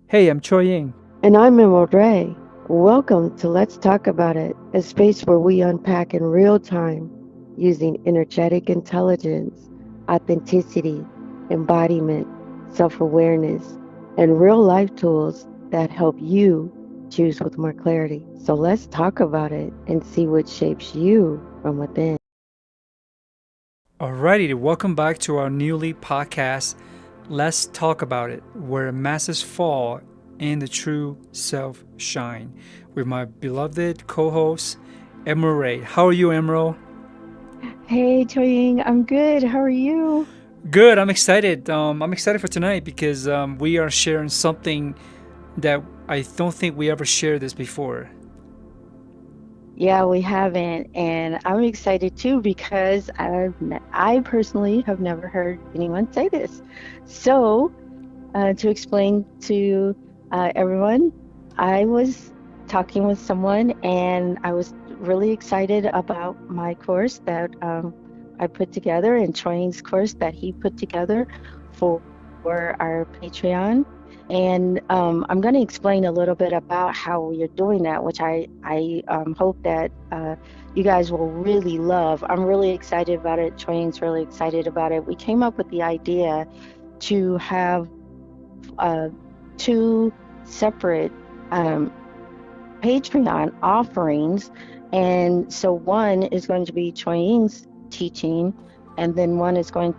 Hey, I'm Choi Ying. And I'm Emerald Ray. Welcome to Let's Talk About It, a space where we unpack in real time using energetic intelligence, authenticity, embodiment, self awareness, and real life tools that help you choose with more clarity. So let's talk about it and see what shapes you from within. Alrighty, welcome back to our newly podcast, Let's Talk About It, where masses fall and the true self shine, with my beloved co host, Emerald Ray. How are you, Emerald? Hey, Toying, I'm good. How are you? Good, I'm excited. I'm excited for tonight because we are sharing something that I don't think we ever shared this before. Yeah, we haven't, and I'm excited too because I personally have never heard anyone say this. So, to explain to everyone, I was talking with someone, and I was really excited about my course that I put together, and Troy's course that he put together for our Patreon. And I'm going to explain a little bit about how you're doing that, which I hope that you guys will really love. I'm really excited about it. Troy's really excited about it. We came up with the idea to have uh, two separate um, Patreon offerings. And so one is going to be Choying's teaching, and then one is going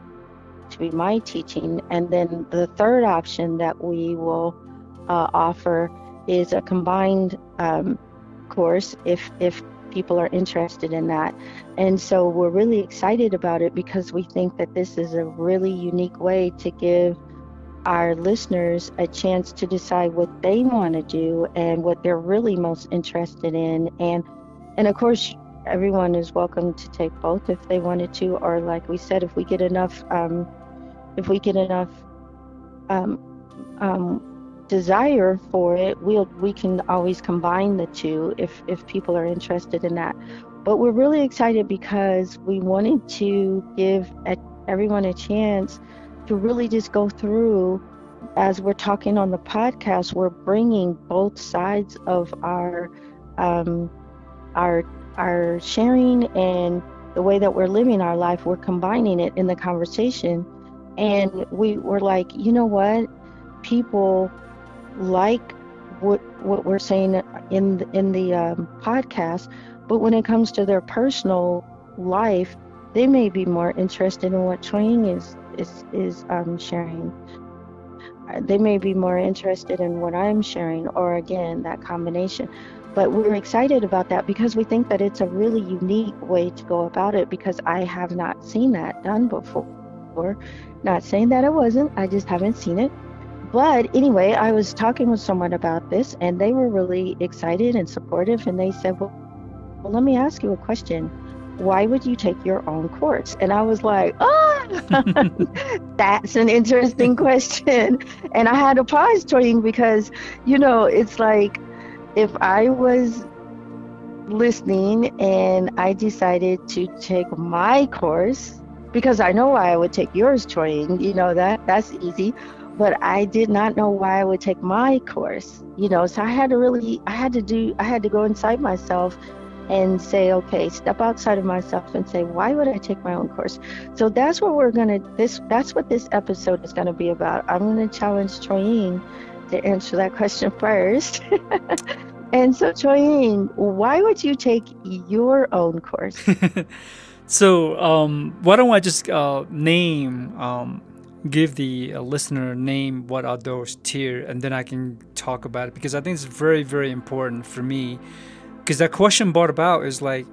to be my teaching. And then the third option that we will offer is a combined course if people are interested in that. And so we're really excited about it because we think that this is a really unique way to give our listeners a chance to decide what they want to do and what they're really most interested in. And of course, everyone is welcome to take both if they wanted to, or like we said, if we get enough um, um, desire for it, we can always combine the two if people are interested in that. But we're really excited because we wanted to give everyone a chance to really just go through. As we're talking on the podcast, we're bringing both sides of um, our our sharing and the way that we're living our life. We're combining it in the conversation, and we were like, you know what, people like what we're saying in the podcast, but when it comes to their personal life, they may be more interested in what Training is sharing. They may be more interested in what I'm sharing, or again, that combination. But we're excited about that because we think that it's a really unique way to go about it because I have not seen that done before. Not saying that it wasn't, I just haven't seen it. But anyway, I was talking with someone about this and they were really excited and supportive. And they said, well, let me ask you a question. Why would you take your own course? And I was like, oh, that's an interesting question. And I had to pause, Toying, because, it's like if I was listening and I decided to take my course, because I know why I would take yours, Toying, that's easy. But I did not know why I would take my course, so I had to go inside myself and say, okay, step outside of myself and say, why would I take my own course? So that's what that's what this episode is gonna be about. I'm gonna challenge Troying to answer that question first. And so, Troying, why would you take your own course? So, why don't I just give the listener name what are those tier, and then I can talk about it because I think it's very, very important for me. Because that question brought about is like,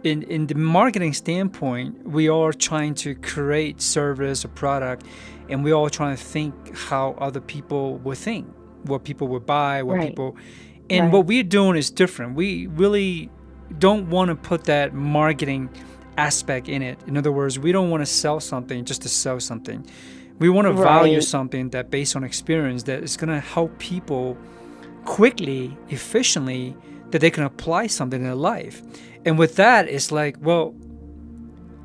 in the marketing standpoint, we are trying to create service or product, and we all trying to think how other people would think, what people would buy, what Right, people, and right, what we're doing is different. We really don't want to put that marketing aspect in it. In other words, we don't want to sell something just to sell something. We want to value right, something that based on experience that is going to help people quickly, efficiently, that they can apply something in their life. And with that, it's like, well,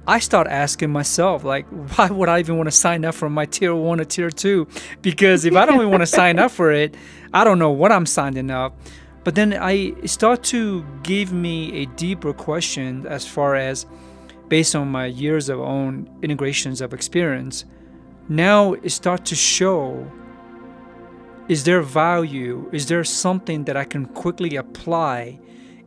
I start asking myself, like, why would I even want to sign up for my tier one or tier two? Because if I don't even want to sign up for it, I don't know what I'm signing up. But then I start to give me a deeper question as far as based on my years of own integrations of experience. Now it starts to show, is there value? Is there something that I can quickly apply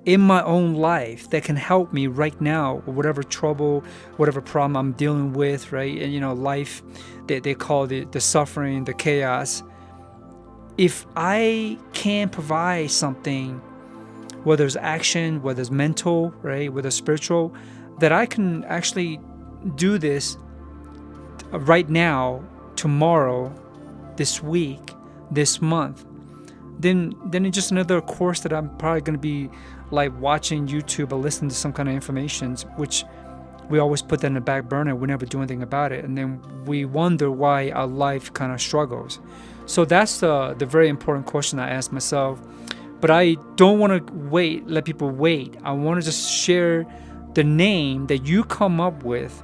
in my own life that can help me right now, whatever trouble, whatever problem I'm dealing with, right? And life, they call it the suffering, the chaos. If I can provide something, whether it's action, whether it's mental, right, whether it's spiritual, that I can actually do this right now, tomorrow, this week, this month, then it's just another course that I'm probably going to be like watching YouTube or listening to some kind of information, which we always put that in the back burner. We never do anything about it, and then we wonder why our life kind of struggles. So that's the very important question I ask myself. But I don't want to let people wait. I want to just share the name that you come up with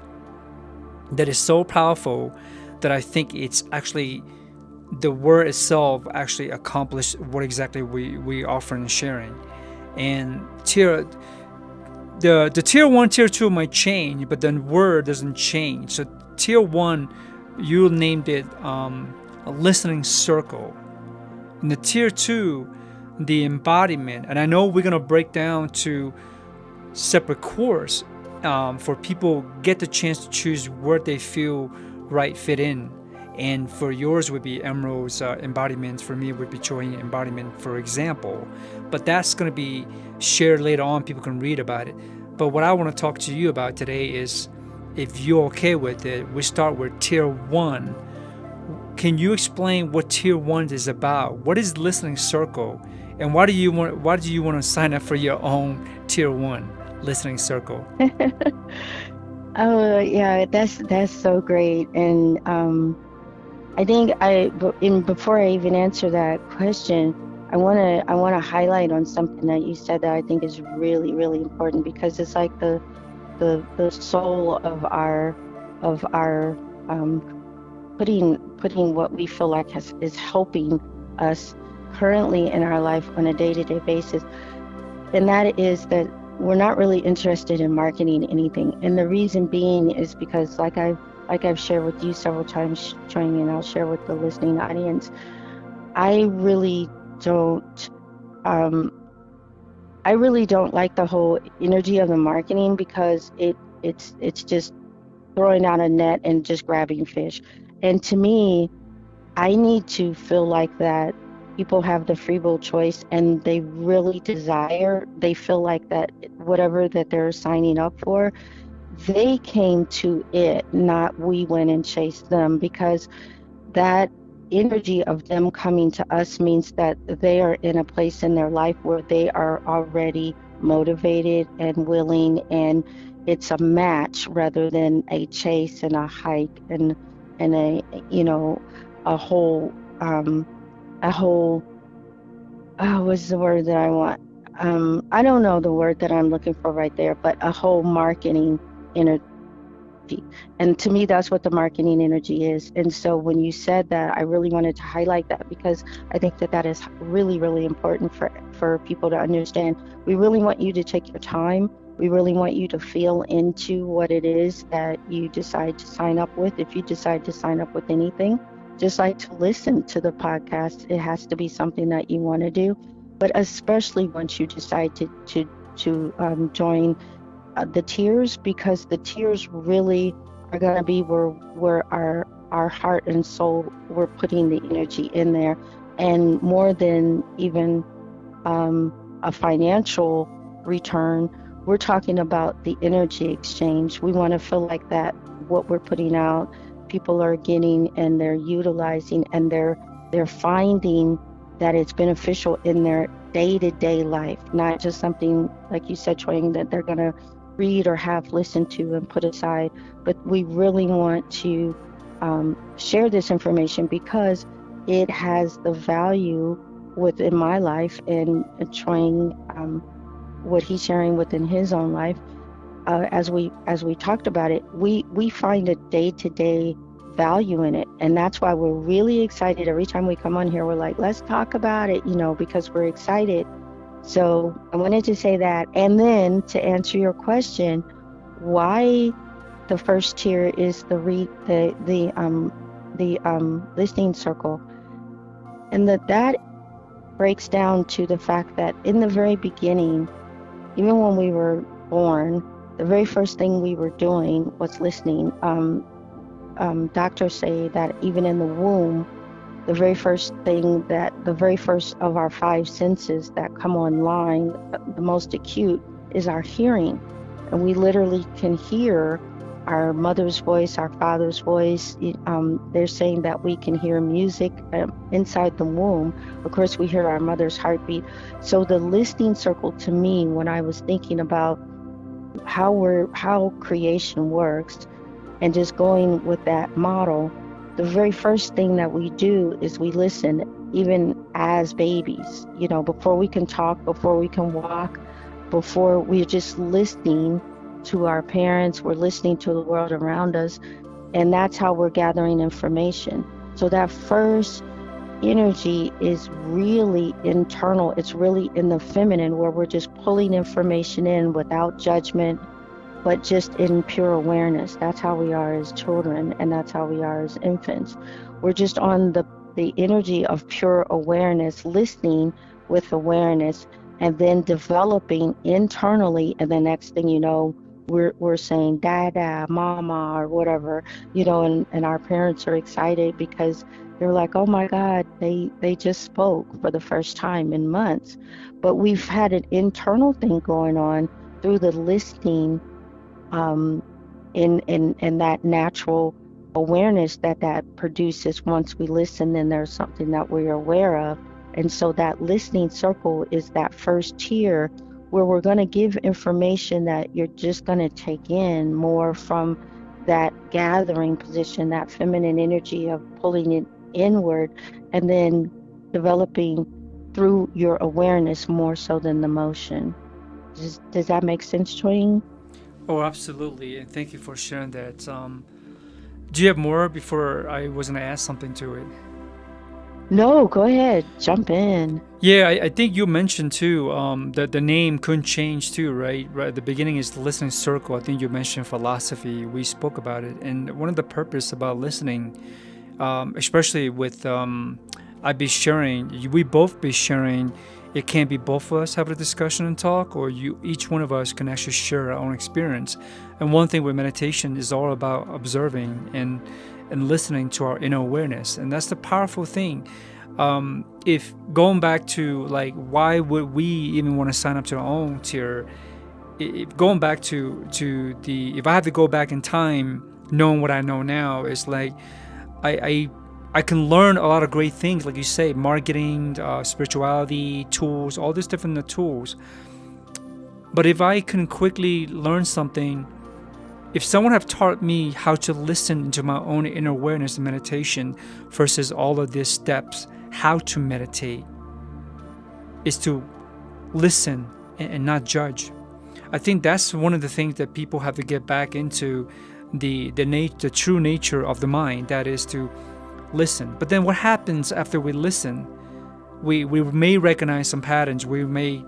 that is so powerful that I think it's actually the word itself actually accomplished what exactly we offer and sharing. And the tier one, tier two might change, but then word doesn't change. So tier one, you named it a listening circle. And the tier two, the embodiment. And I know we're gonna break down to separate course for people get the chance to choose where they feel right fit in. And for yours would be Emerald's embodiment. For me, would be Choi embodiment, for example. But that's going to be shared later on. People can read about it. But what I want to talk to you about today is, if you're okay with it, we start with tier one. Can you explain what tier one is about? What is listening circle, and why do you want to sign up for your own tier one listening circle? Oh yeah, that's so great. And I think before I even answer that question, I wanna highlight on something that you said that I think is really, really important, because it's like the soul of our putting what we feel like is helping us currently in our life on a day-to-day basis. And that is that we're not really interested in marketing anything. And the reason being is because like I've shared with you several times, Choi, and I'll share with the listening audience, I really don't like the whole energy of the marketing, because it's just throwing out a net and just grabbing fish. And to me, I need to feel like that people have the free will choice, and they really they feel like that whatever that they're signing up for, they came to it, not we went and chased them, because that energy of them coming to us means that they are in a place in their life where they are already motivated and willing, and it's a match rather than a chase and a hike and a a whole what's the word that I want? I don't know the word that I'm looking for right there, but a whole marketing energy. And to me, that's what the marketing energy is. And so when you said that, I really wanted to highlight that, because I think that is really, really important for people to understand. We really want you to take your time. We really want you to feel into what it is that you decide to sign up with. If you decide to sign up with anything, just like to listen to the podcast, it has to be something that you want to do. But especially once you decide to join the tiers, because the tiers really are going to be where our heart and soul, we're putting the energy in there. And more than even a financial return, we're talking about the energy exchange. We want to feel like that what we're putting out, people are getting and they're utilizing, and they're finding that it's beneficial in their day-to-day life, not just something like you said, Choi, that they're going to read or have listened to and put aside. But we really want to share this information because it has the value within my life, and Choi, what he's sharing within his own life. as we talked about it, we find a day-to-day value in it, and that's why we're really excited every time we come on here. We're like, let's talk about it, because we're excited. So I wanted to say that, and then to answer your question, why the first tier is the listening circle, and that breaks down to the fact that in the very beginning, even when we were born, the very first thing we were doing was listening. Doctors say that even in the womb, the very first of our five senses that come online, the most acute, is our hearing. And we literally can hear our mother's voice, our father's voice. They're saying that we can hear music inside the womb. Of course, we hear our mother's heartbeat. So the listening circle, to me, when I was thinking about how creation works, and just going with that model, the very first thing that we do is we listen, even as babies. Before we can talk, before we can walk, before we're just listening to our parents, we're listening to the world around us, and that's how we're gathering information. So that first energy is really internal. It's really in the feminine, where we're just pulling information in without judgment, but just in pure awareness. That's how we are as children, and that's how we are as infants. We're just on the energy of pure awareness, listening with awareness, and then developing internally, and the next thing you know, we're saying dada, mama, or whatever, and our parents are excited because they're like, oh my God, they just spoke for the first time in months. But we've had an internal thing going on through the listening, in that natural awareness that produces. Once we listen, then there's something that we're aware of. And so that listening circle is that first tier, where we're going to give information that you're just going to take in more from that gathering position, that feminine energy of pulling it inward, and then developing through your awareness more so than the motion. Does that make sense, Twing? Oh, absolutely, and thank you for sharing that. Do you have more before I was going to add something to it? No, go ahead, jump in. Yeah, I think you mentioned too that the name couldn't change too, right? Right at the beginning is the listening circle. I think you mentioned philosophy. We spoke about it, and one of the purpose about listening, especially with I be sharing, we both be sharing. It can't be both of us having a discussion and talk, or each one of us can actually share our own experience. And one thing with meditation is all about observing and listening to our inner awareness, and that's the powerful thing. If going back to like why would we even want to sign up to our own tier, if going back to the if I have to go back in time knowing what I know now, is like I can learn a lot of great things, like you say, marketing, spirituality, tools, all these different tools. But if I can quickly learn something, if someone have taught me how to listen to my own inner awareness and meditation versus all of these steps, how to meditate is to listen and not judge. I think that's one of the things that people have to get back into the true nature of the mind, that is to listen. But then what happens after we listen? We may recognize some patterns, we may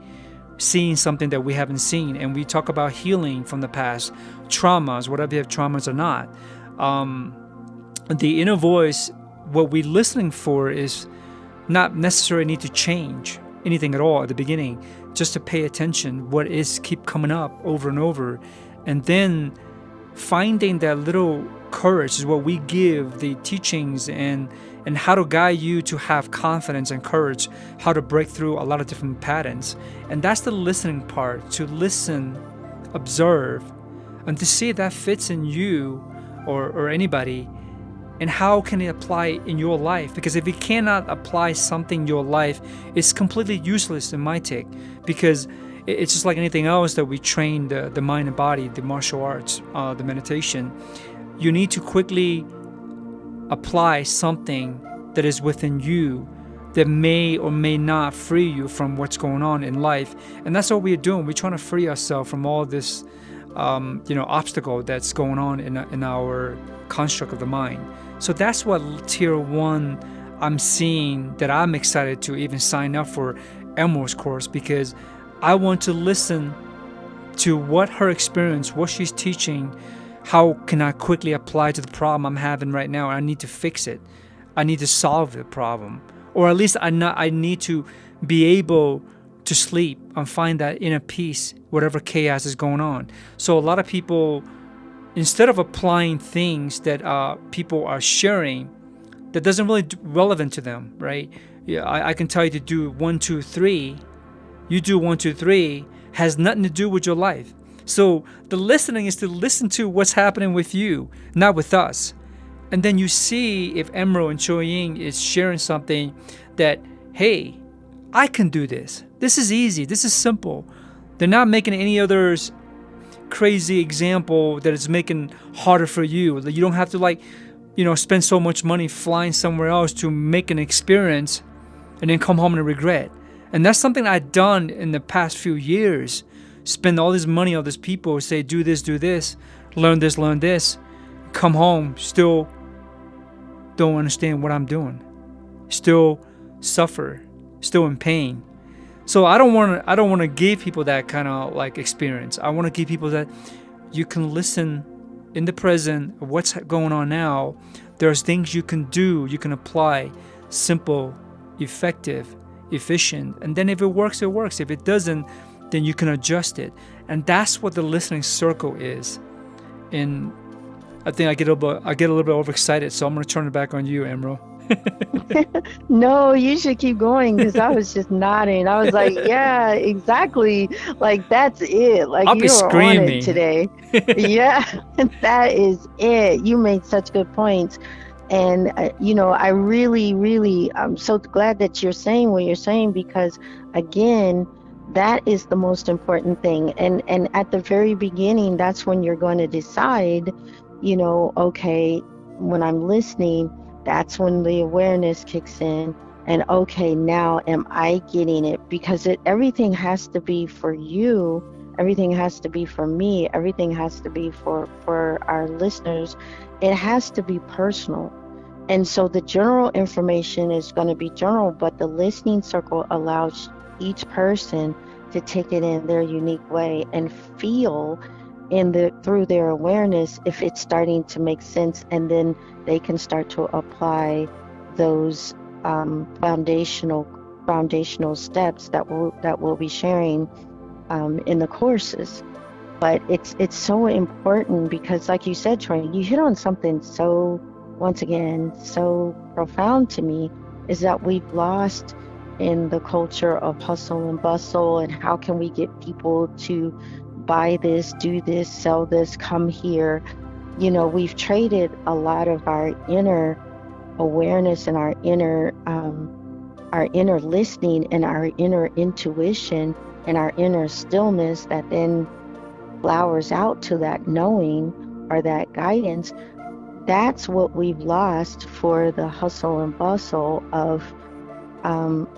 seeing something that we haven't seen, and we talk about healing from the past, traumas, whatever you have traumas or not. The inner voice, what we're listening for is not necessarily need to change anything at all at the beginning, just to pay attention what is keep coming up over and over, and then finding that little courage is what we give the teachings and how to guide you to have confidence and courage, how to break through a lot of different patterns. And that's the listening part, to listen, observe, and to see if that fits in you or anybody, and how can it apply in your life. Because if it cannot apply something in your life, it's completely useless in my take, because it's just like anything else that we train the mind and body, the martial arts, the meditation. You need to quickly apply something that is within you that may or may not free you from what's going on in life. And that's what we're doing. We're trying to free ourselves from all this obstacle that's going on in our construct of the mind. So that's what tier one I'm seeing, that I'm excited to even sign up for Emerald's course, because I want to listen to what her experience, what she's teaching, how can I quickly apply to the problem I'm having right now. I need to fix it. I need to solve the problem, or at least I need to be able to sleep and find that inner peace, whatever chaos is going on. So a lot of people, instead of applying things that people are sharing that doesn't really relevant to them, right? Yeah, I can tell you to do 1, 2, 3. You do 1, 2, 3, has nothing to do with your life. So the listening is to listen to what's happening with you, not with us. And then you see if Emerald and Choi Ying is sharing something that, hey, I can do this. This is easy. This is simple. They're not making any other crazy example that is making harder for you. You don't have to spend so much money flying somewhere else to make an experience and then come home and regret. And that's something I've done in the past few years. Spend all this money on these people, say do this, learn this, come home, still don't understand what I'm doing, still suffer, still in pain. So I don't want to give people that kind of experience. I want to give people that you can listen in the present of what's going on now. There's things you can do, you can apply, simple, effective, efficient, and then if it works, it works. If it doesn't, then you can adjust it. And that's what the listening circle is. And I think I get a little bit overexcited, so I'm going to turn it back on you, Emerald. No, you should keep going, because I was just nodding. I was like, yeah, exactly. That's it. I'll be You were screaming on it today. Yeah, that is it. You made such good points. And, I really, really, I'm so glad that you're saying what you're saying, because, again, that is the most important thing. And at the very beginning, that's when you're going to decide, okay, when I'm listening, that's when the awareness kicks in. And okay, now am I getting it? Because everything has to be for you. Everything has to be for me. Everything has to be for our listeners. It has to be personal. And so the general information is going to be general, but the listening circle allows each person to take it in their unique way and feel through their awareness if it's starting to make sense, and then they can start to apply those foundational steps that we'll be sharing in the courses. But it's so important, because like you said, Troy, you hit on something so profound to me, is that we've lost in the culture of hustle and bustle, and how can we get people to buy this, do this, sell this, come here. We've traded a lot of our inner awareness and our inner listening and our inner intuition and our inner stillness that then flowers out to that knowing or that guidance. That's what we've lost for the hustle and bustle of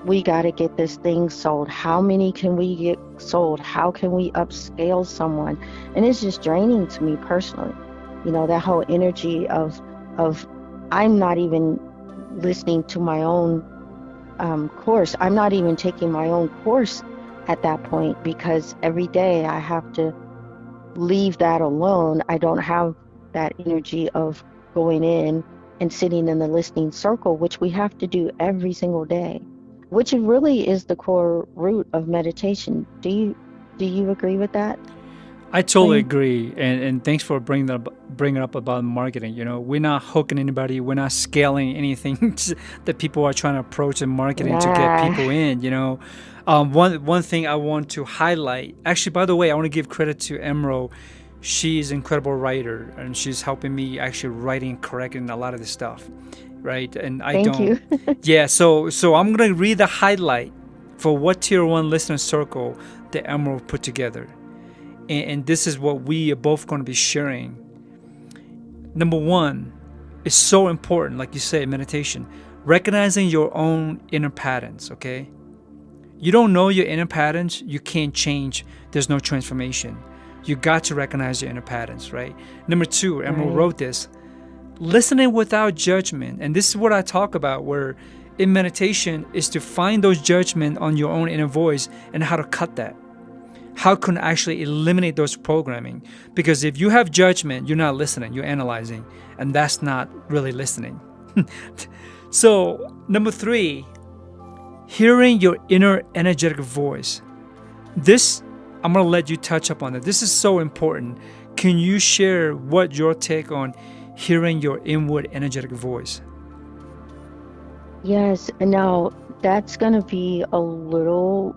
we got to get this thing sold. How many can we get sold? How can we upscale someone? And it's just draining to me personally. That whole energy of I'm not even listening to my own course. I'm not even taking my own course at that point, because every day I have to leave that alone. I don't have that energy of going in and sitting in the listening circle, which we have to do every single day, which really is the core root of meditation. Do you agree with that? I totally agree, and thanks for bringing up about marketing. We're not hooking anybody, we're not scaling anything that people are trying to approach in marketing to get people in. One thing I want to highlight. Actually, by the way, I want to give credit to Emerald. She's an incredible writer, and she's helping me actually writing and correcting a lot of this stuff, right? And I Thank you. Yeah, so I'm gonna read the highlight for what Tier 1 Listener Circle that Emerald put together. And this is what we are both going to be sharing. Number 1 is so important, like you say, meditation. Recognizing your own inner patterns, okay? You don't know your inner patterns, you can't change. There's no transformation. You got to recognize your inner patterns, right? Number two, Emerald Right. wrote this, listening without judgment. And this is what I talk about, where in meditation is to find those judgment on your own inner voice and how to cut that. How can actually eliminate those programming? Because if you have judgment, you're not listening, you're analyzing, and that's not really listening. So, number three, hearing your inner energetic voice. This, I'm going to let you touch up on it. This is so important. Can you share what your take on hearing your inward energetic voice? Yes. Now that's going to be a little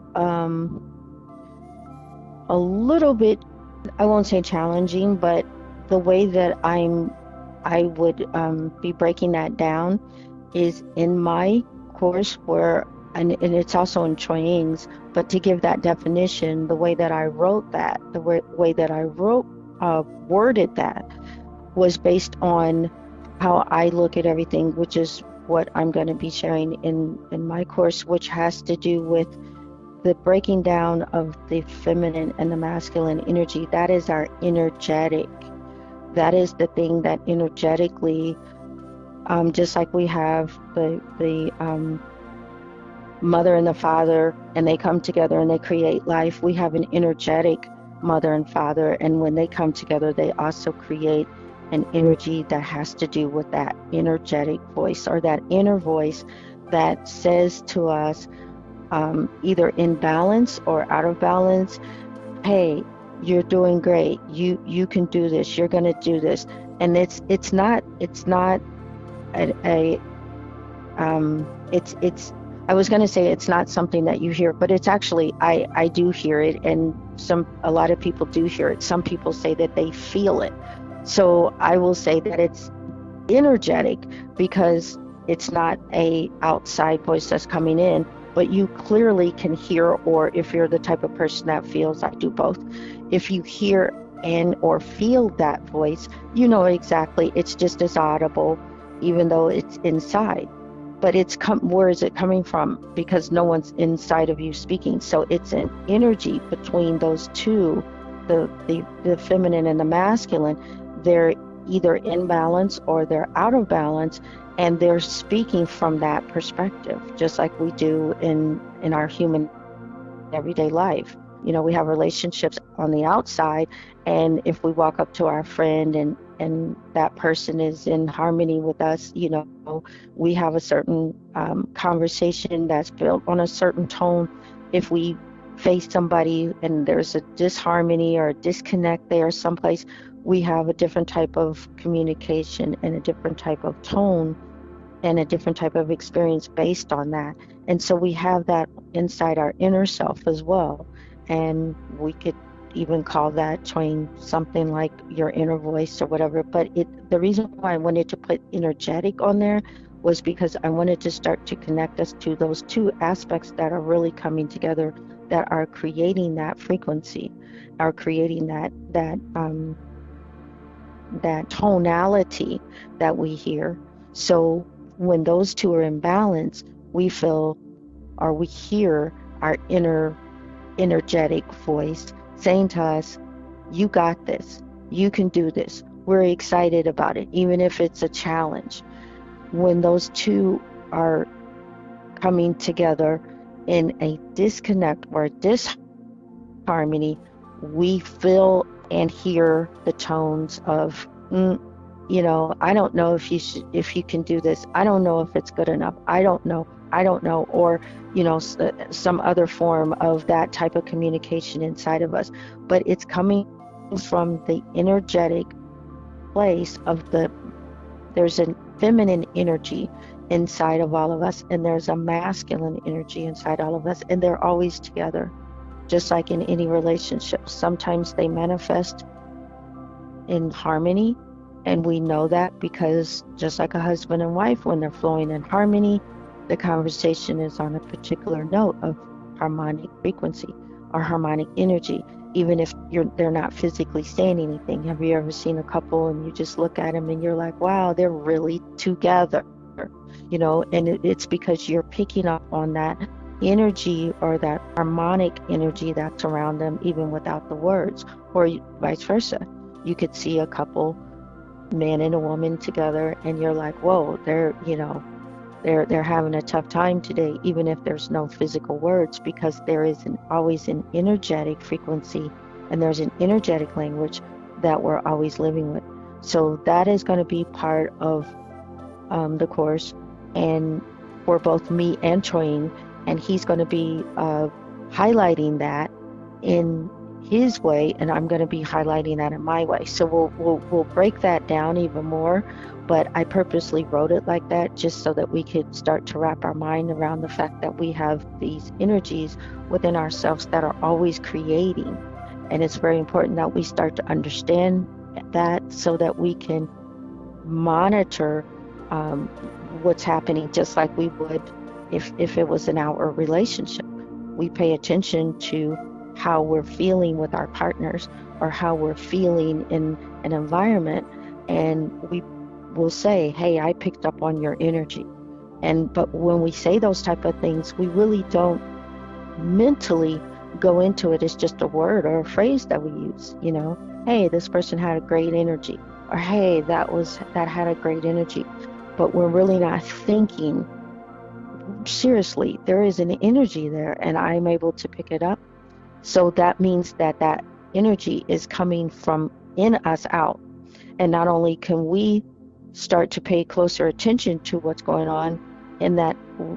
bit, I won't say challenging, but the way that I would be breaking that down is in my course where, and it's also in Choi Ying's, but to give that definition, the way that I wrote that, the way that I worded that was based on how I look at everything, which is what I'm going to be sharing in my course, which has to do with the breaking down of the feminine and the masculine energy. That is our energetic. That is the thing that energetically, just like we have the mother and the father, and they come together and they create life. We have an energetic mother and father, and when they come together, they also create an energy that has to do with that energetic voice, or that inner voice that says to us, either in balance or out of balance, hey, you're doing great, you can do this, you're going to do this. And it's not it's I was going to say it's not something that you hear, but it's actually, I do hear it, and a lot of people do hear it. Some people say that they feel it. So I will say that it's energetic because it's not a outside voice that's coming in, but you clearly can hear, or if you're the type of person that feels, I do both. If you hear and or feel that voice, you know exactly, it's just as audible, even though it's inside. But where is it coming from? Because no one's inside of you speaking. So it's an energy between those two, the feminine and the masculine. They're either in balance or they're out of balance, and they're speaking from that perspective, just like we do in our human everyday life. You know, we have relationships on the outside, and if we walk up to our friend and that person is in harmony with us, you know, we have a certain conversation that's built on a certain tone. If we face somebody and there's a disharmony or a disconnect there someplace, we have a different type of communication and a different type of tone and a different type of experience based on that. And so we have that inside our inner self as well. And we could even call that something like your inner voice or whatever. But the reason why I wanted to put energetic on there was because I wanted to start to connect us to those two aspects that are really coming together, that are creating that frequency, are creating that tonality that we hear. So when those two are in balance, we feel, or we hear our inner energetic voice saying to us, you got this, you can do this, we're excited about it, even if it's a challenge. When those two are coming together in a disconnect or a disharmony, we feel and hear the tones of, you know, I don't know if you can do this, I don't know if it's good enough, I don't know, or, you know, some other form of that type of communication inside of us. But it's coming from the energetic place of there's a feminine energy inside of all of us, and there's a masculine energy inside all of us, and they're always together, just like in any relationship. Sometimes they manifest in harmony, and we know that because just like a husband and wife, when they're flowing in harmony, the conversation is on a particular note of harmonic frequency or harmonic energy, even if they're not physically saying anything. Have you ever seen a couple and you just look at them and you're like, wow, they're really together, you know? And it's because you're picking up on that energy or that harmonic energy that's around them, even without the words, or vice versa. You could see a couple, man and a woman together, and you're like, whoa, they're having a tough time today, even if there's no physical words, because there is always an energetic frequency, and there's an energetic language that we're always living with. So that is going to be part of the course, and for both me and Choying, and he's going to be highlighting that in his way, and I'm going to be highlighting that in my way. So we'll break that down even more. But I purposely wrote it like that just so that we could start to wrap our mind around the fact that we have these energies within ourselves that are always creating. And it's very important that we start to understand that so that we can monitor what's happening, just like we would if it was in our relationship. We pay attention to how we're feeling with our partners or how we're feeling in an environment, and we will say, hey, I picked up on your energy. But when we say those type of things, we really don't mentally go into it as just a word or a phrase that we use. Hey, this person had a great energy, or hey, that had a great energy. But we're really not thinking seriously, there is an energy there, and I'm able to pick it up. So that means that energy is coming from in us out. And not only can we start to pay closer attention to what's going on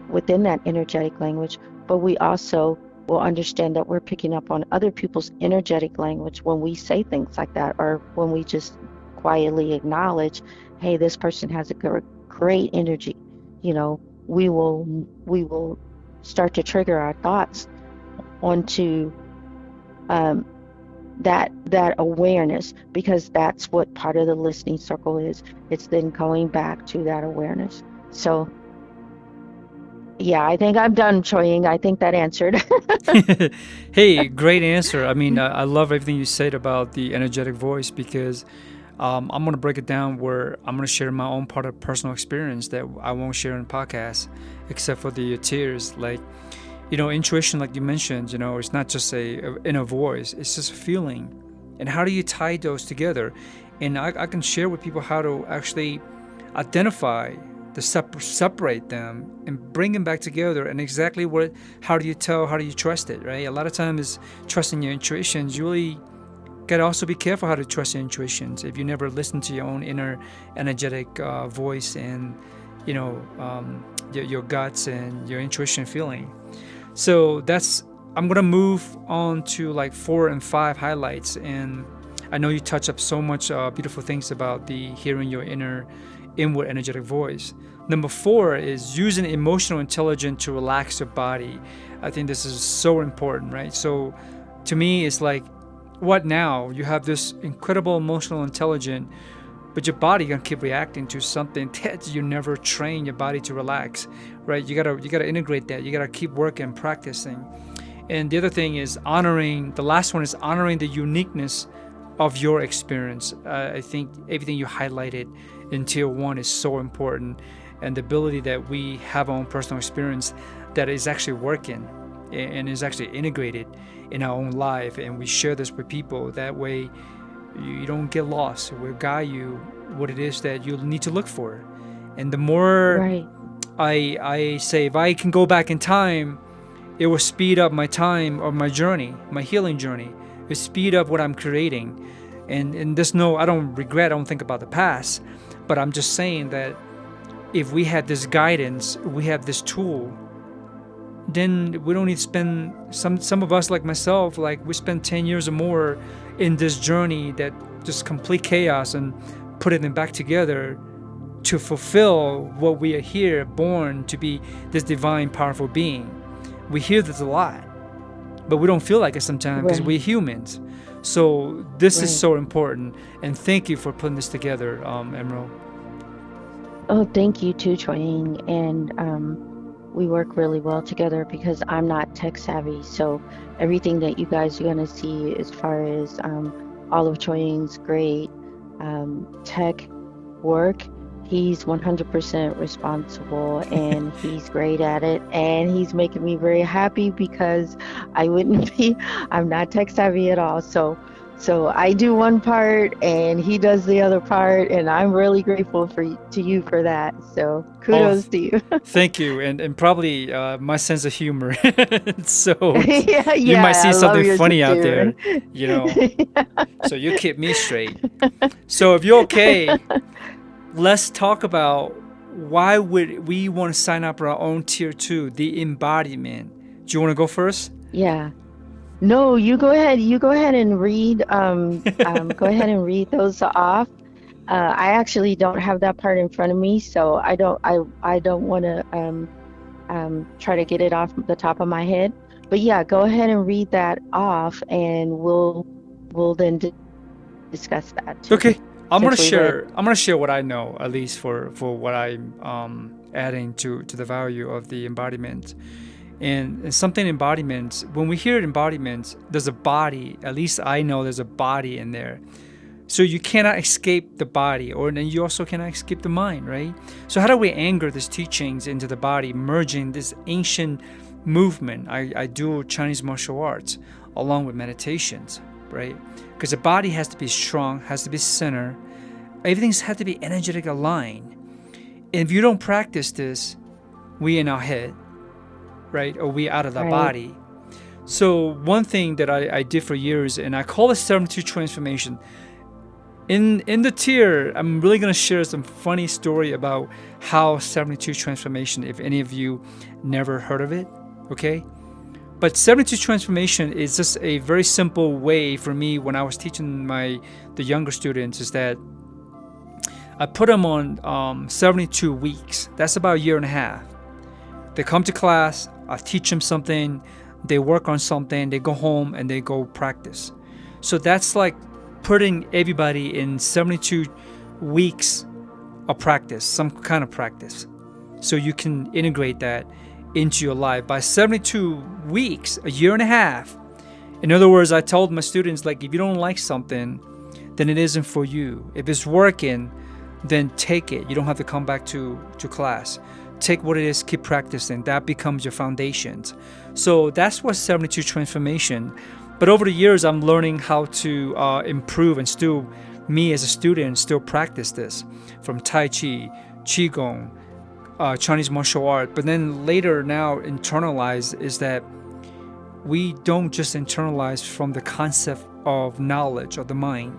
within that energetic language, but we also will understand that we're picking up on other people's energetic language when we say things like that, or when we just quietly acknowledge, hey, this person has a great energy. We will start to trigger our thoughts onto that awareness, because that's what part of the listening circle is. It's then going back to that awareness. So yeah, I think I'm done, Choying. I think that answered. Hey, great answer. I mean, I love everything you said about the energetic voice, because I'm going to break it down where I'm going to share my own part of personal experience that I won't share in podcasts, except for the tears. Like, intuition, like you mentioned, it's not just a inner voice, it's just a feeling. And how do you tie those together? And I can share with people how to actually identify, separate them and bring them back together. And exactly how do you tell, how do you trust it, right? A lot of times trusting your intuitions, you really got to also be careful how to trust your intuitions if you never listen to your own inner energetic voice and, your guts and your intuition feeling. So I'm going to move on to like 4 and 5 highlights. And I know you touch up so much beautiful things about the hearing your inward energetic voice. Number 4 is using emotional intelligence to relax your body. I think this is so important, right? So to me, it's like, what now? You have this incredible emotional intelligence, but your body gonna keep reacting to something that you never train your body to relax, right? You gotta integrate that. You gotta keep working, practicing. And the other thing is the last one is honoring the uniqueness of your experience. I think everything you highlighted in tier 1 is so important, and the ability that we have our own personal experience that is actually working and is actually integrated in our own life, and we share this with people. That way you don't get lost. We'll guide you what it is that you need to look for. And the more Right. I say, if I can go back in time, it will speed up my time or my journey, my healing journey. It will speed up what I'm creating. And there's I don't regret, I don't think about the past, but I'm just saying that if we had this guidance, we have this tool, then we don't need to spend, some of us like myself, like we spend 10 years or more in this journey that just complete chaos, and put it back together to fulfill what we are here born to be, this divine powerful being. We hear this a lot, but we don't feel like it sometimes because we're humans. So this is so important, and thank you for putting this together, Emerald. Oh, thank you too, Choying. And we work really well together because I'm not tech savvy. So everything that you guys are going to see as far as all of Choying's great tech work, he's 100% responsible and he's great at it. And he's making me very happy because I wouldn't be, I'm not tech savvy at all. So I do one part and he does the other part. And I'm really grateful to you for that. So Oh, kudos to you. thank you, and probably my sense of humor. So Yeah, you might yeah, see I love something your funny sense of out humor. there, you know. So you keep me straight. So if you're okay, let's talk about why would we want to sign up for our own tier two, the embodiment. Do you want to go first? Yeah. No, you go ahead. You go ahead and read. Go ahead and read those off. I actually don't have that part in front of me, so I don't want to try to get it off the top of my head. But yeah, go ahead and read that off, and we'll then discuss that too, Okay, since we read. I'm gonna share what I know, at least for what I'm adding to the value of the embodiment. And something embodiment, when we hear embodiment, there's a body. At least I know there's a body in there. So you cannot escape the body, or then you also cannot escape the mind, right? So how do we anchor these teachings into the body, merging this ancient movement? I do Chinese martial arts along with meditations, right? Because the body has to be strong, has to be center. Everything's has to be energetic aligned. And if you don't practice this, we in our head, right? Or we out of the Right. body. So one thing that I did for years, and I call it 72 transformation. In the tier, I'm really gonna share some funny story about how 72 transformation, if any of you never heard of it, okay? But 72 transformation is just a very simple way for me when I was teaching the younger students is that I put them on 72 weeks. That's about a year and a half. They come to class, I teach them something, they work on something, they go home and they go practice. So that's like putting everybody in 72 weeks of practice, some kind of practice. So you can integrate that into your life. By 72 weeks, a year and a half. In other words, I told my students, like, if you don't like something, then it isn't for you. If it's working, then take it. You don't have to come back to class. Take what it is, keep practicing. That becomes your foundations. So that's what 72 transformation. But over the years, I'm learning how to improve and still, me as a student, still practice this from Tai Chi, Qigong, Chinese martial art. But then later now internalize is that we don't just internalize from the concept of knowledge of the mind.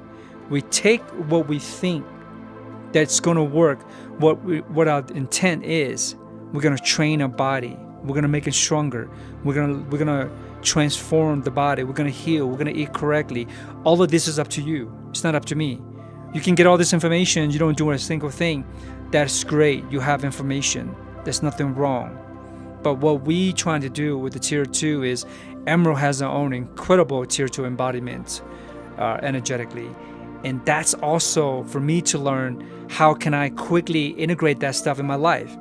We take what we think that's going to work, what our intent is. We're going to train our body. We're going to make it stronger. We're going to transform the body. We're going to heal. We're going to eat correctly. All of this is up to you. It's not up to me. You can get all this information. You don't do a single thing. That's great. You have information. There's nothing wrong. But what we trying to do with the tier 2 is Emerald has our own incredible tier 2 embodiment energetically. And that's also for me to learn how can I quickly integrate that stuff in my life.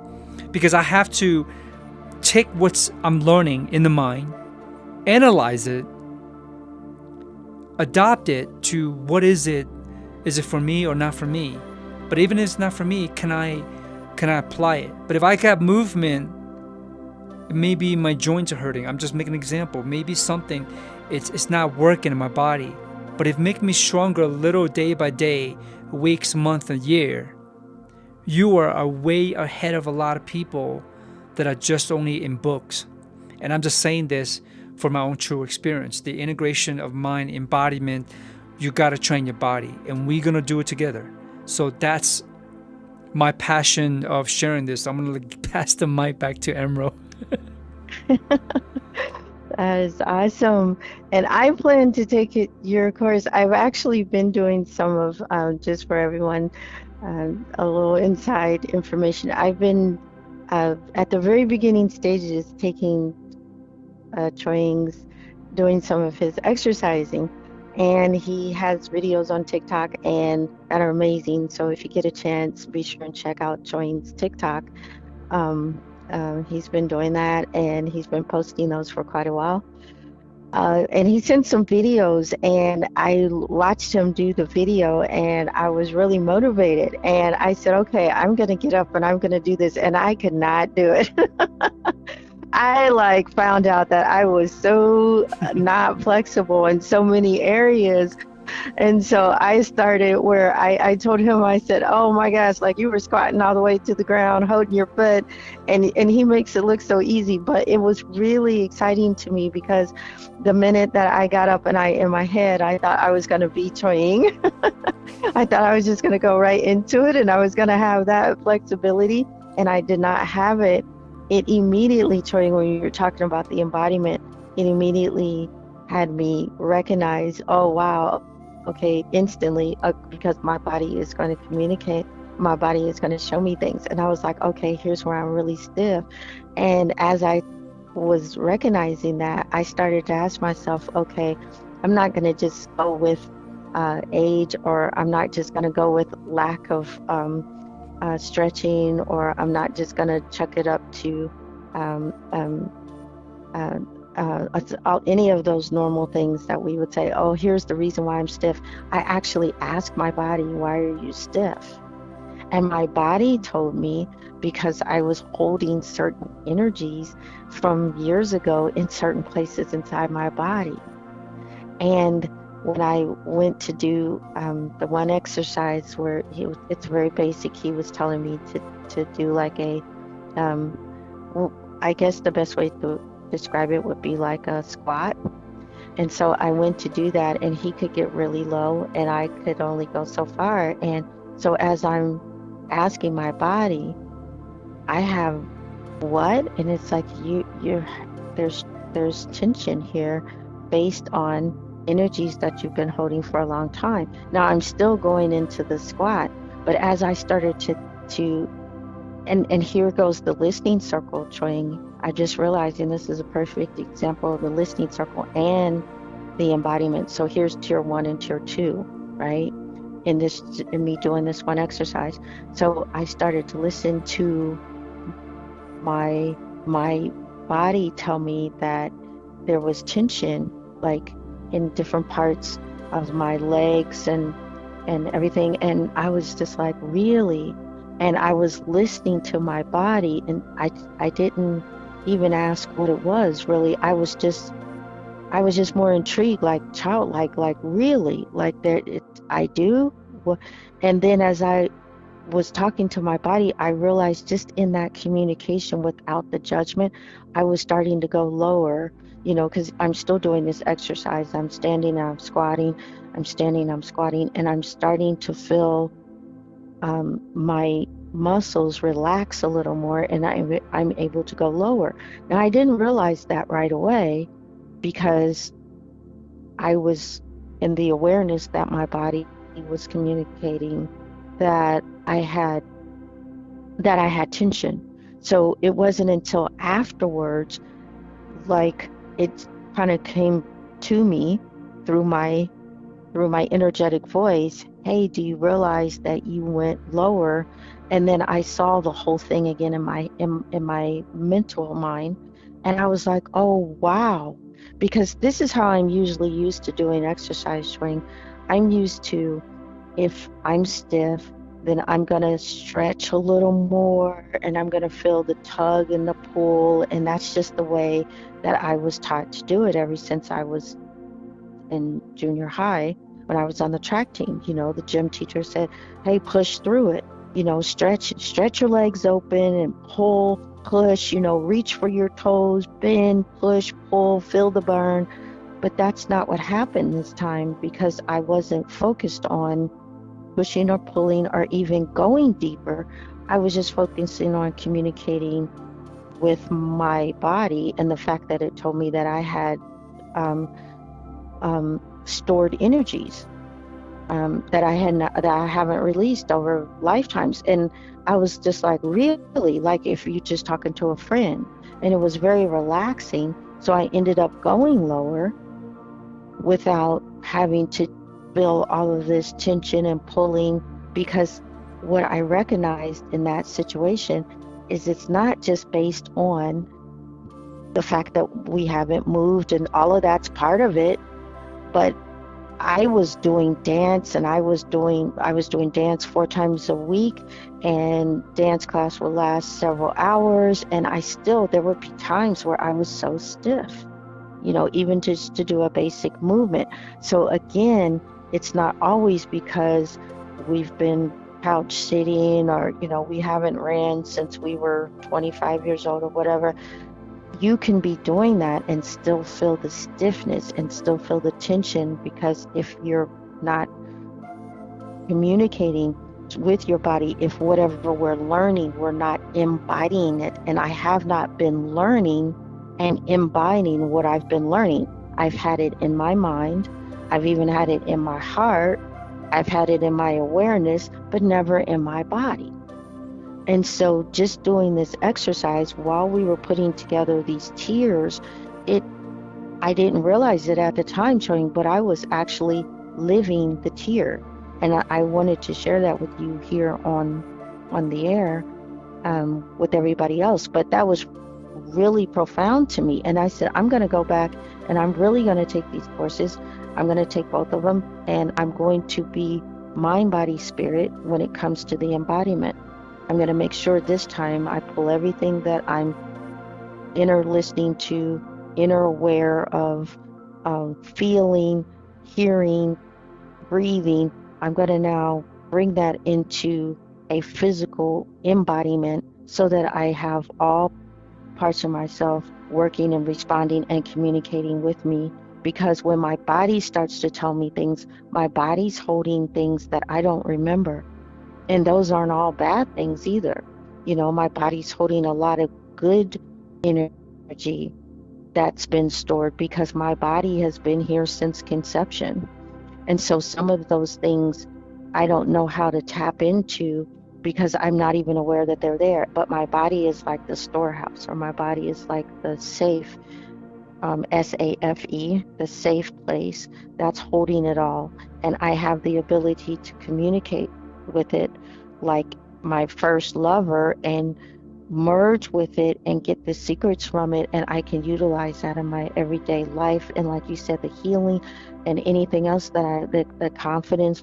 Because I have to take what I'm learning in the mind, analyze it, adopt it to what is it for me or not for me? But even if it's not for me, can I apply it? But if I got movement, maybe my joints are hurting. I'm just making an example. Maybe something it's not working in my body. But if it makes me stronger a little day by day, weeks, month, and year, you are way ahead of a lot of people that are just only in books. And I'm just saying this for my own true experience. The integration of mind, embodiment, you got to train your body. And we're going to do it together. So that's my passion of sharing this. I'm going to pass the mic back to Emerald. That is awesome. And I plan to take your course. I've actually been doing some of, just for everyone, a little inside information. I've been at the very beginning stages taking Choying's, doing some of his exercising. And he has videos on TikTok and that are amazing. So if you get a chance, be sure and check out Choying's TikTok. He's been doing that and he's been posting those for quite a while. And he sent some videos, and I watched him do the video, and I was really motivated. And I said, okay, I'm going to get up and I'm going to do this. And I could not do it. I like found out that I was so not flexible in so many areas. And so I started where I told him, I said, oh my gosh, like you were squatting all the way to the ground, holding your foot. And he makes it look so easy. But it was really exciting to me because the minute that I got up and in my head, I thought I was going to be Choying. I thought I was just going to go right into it and I was going to have that flexibility. And I did not have it. It immediately, Choying, when you were talking about the embodiment, it immediately had me recognize, oh, wow, okay, instantly, because my body is going to communicate, my body is going to show me things. And I was like, okay, here's where I'm really stiff. And as I was recognizing that, I started to ask myself, okay, I'm not going to just go with age, or I'm not just going to go with lack of stretching, or I'm not just going to chuck it up to any of those normal things that we would say, oh, here's the reason why I'm stiff. I actually asked my body, why are you stiff? And my body told me because I was holding certain energies from years ago in certain places inside my body. And when I went to do the one exercise where it's very basic, he was telling me to do like I guess the best way to describe it would be like a squat. And so I went to do that, and he could get really low and I could only go so far. And so as I'm asking my body, I have what? And it's like there's tension here based on energies that you've been holding for a long time. Now I'm still going into the squat, but as I started to and here goes the listening circle, Choying. I just realized, and this is a perfect example of the listening circle and the embodiment. So here's tier 1 and tier 2, right? In me doing this one exercise. So I started to listen to my body tell me that there was tension, like in different parts of my legs and everything. And I was just like, really? And I was listening to my body, and I didn't even ask what it was really. I was just more intrigued, like childlike, like really, like I do. And then as I was talking to my body, I realized just in that communication without the judgment, I was starting to go lower, because I'm still doing this exercise. I'm standing, I'm squatting, I'm standing, I'm squatting, and I'm starting to feel my muscles relax a little more, and I'm able to go lower. Now, I didn't realize that right away because I was in the awareness that my body was communicating that I had tension. So it wasn't until afterwards, like it kind of came to me through my energetic voice, hey, do you realize that you went lower? And then I saw the whole thing again in my mental mind, and I was like, oh wow, because this is how I'm usually used to doing exercise, Choying. I'm used to, if I'm stiff, then I'm gonna stretch a little more, and I'm gonna feel the tug and the pull, and that's just the way that I was taught to do it ever since I was in junior high. When I was on the track team, the gym teacher said, hey, push through it, stretch your legs open and pull, push, reach for your toes, bend, push, pull, feel the burn. But that's not what happened this time, because I wasn't focused on pushing or pulling or even going deeper. I was just focusing on communicating with my body, and the fact that it told me that I had stored energies that I haven't released over lifetimes. And I was just like, really, like if you're just talking to a friend. And it was very relaxing. So I ended up going lower without having to feel all of this tension and pulling, because what I recognized in that situation is it's not just based on the fact that we haven't moved, and all of that's part of it. But I was doing dance, and I was doing dance 4 times a week, and dance class would last several hours, and there would be times where I was so stiff, even just to do a basic movement. So again, it's not always because we've been couch sitting, or we haven't ran since we were 25 years old or whatever. You can be doing that and still feel the stiffness and still feel the tension, because if you're not communicating with your body, if whatever we're learning, we're not embodying it. And I have not been learning and embodying what I've been learning. I've had it in my mind. I've even had it in my heart. I've had it in my awareness, but never in my body. And so just doing this exercise while we were putting together these tiers, I didn't realize it at the time, showing, but I was actually living the tier. And I wanted to share that with you here on the air, with everybody else. But that was really profound to me. And I said, I'm going to go back and I'm really going to take these courses. I'm going to take both of them, and I'm going to be mind, body, spirit when it comes to the embodiment. I'm going to make sure this time I pull everything that I'm inner listening to, inner aware of, feeling, hearing, breathing. I'm going to now bring that into a physical embodiment so that I have all parts of myself working and responding and communicating with me. Because when my body starts to tell me things, my body's holding things that I don't remember. And those aren't all bad things either. My body's holding a lot of good energy that's been stored because my body has been here since conception. And so some of those things I don't know how to tap into because I'm not even aware that they're there. But my body is like the storehouse, or my body is like the safe, SAFE, the safe place that's holding it all. And I have the ability to communicate with it like my first lover and merge with it and get the secrets from it, and I can utilize that in my everyday life. And like you said, the healing and anything else that the confidence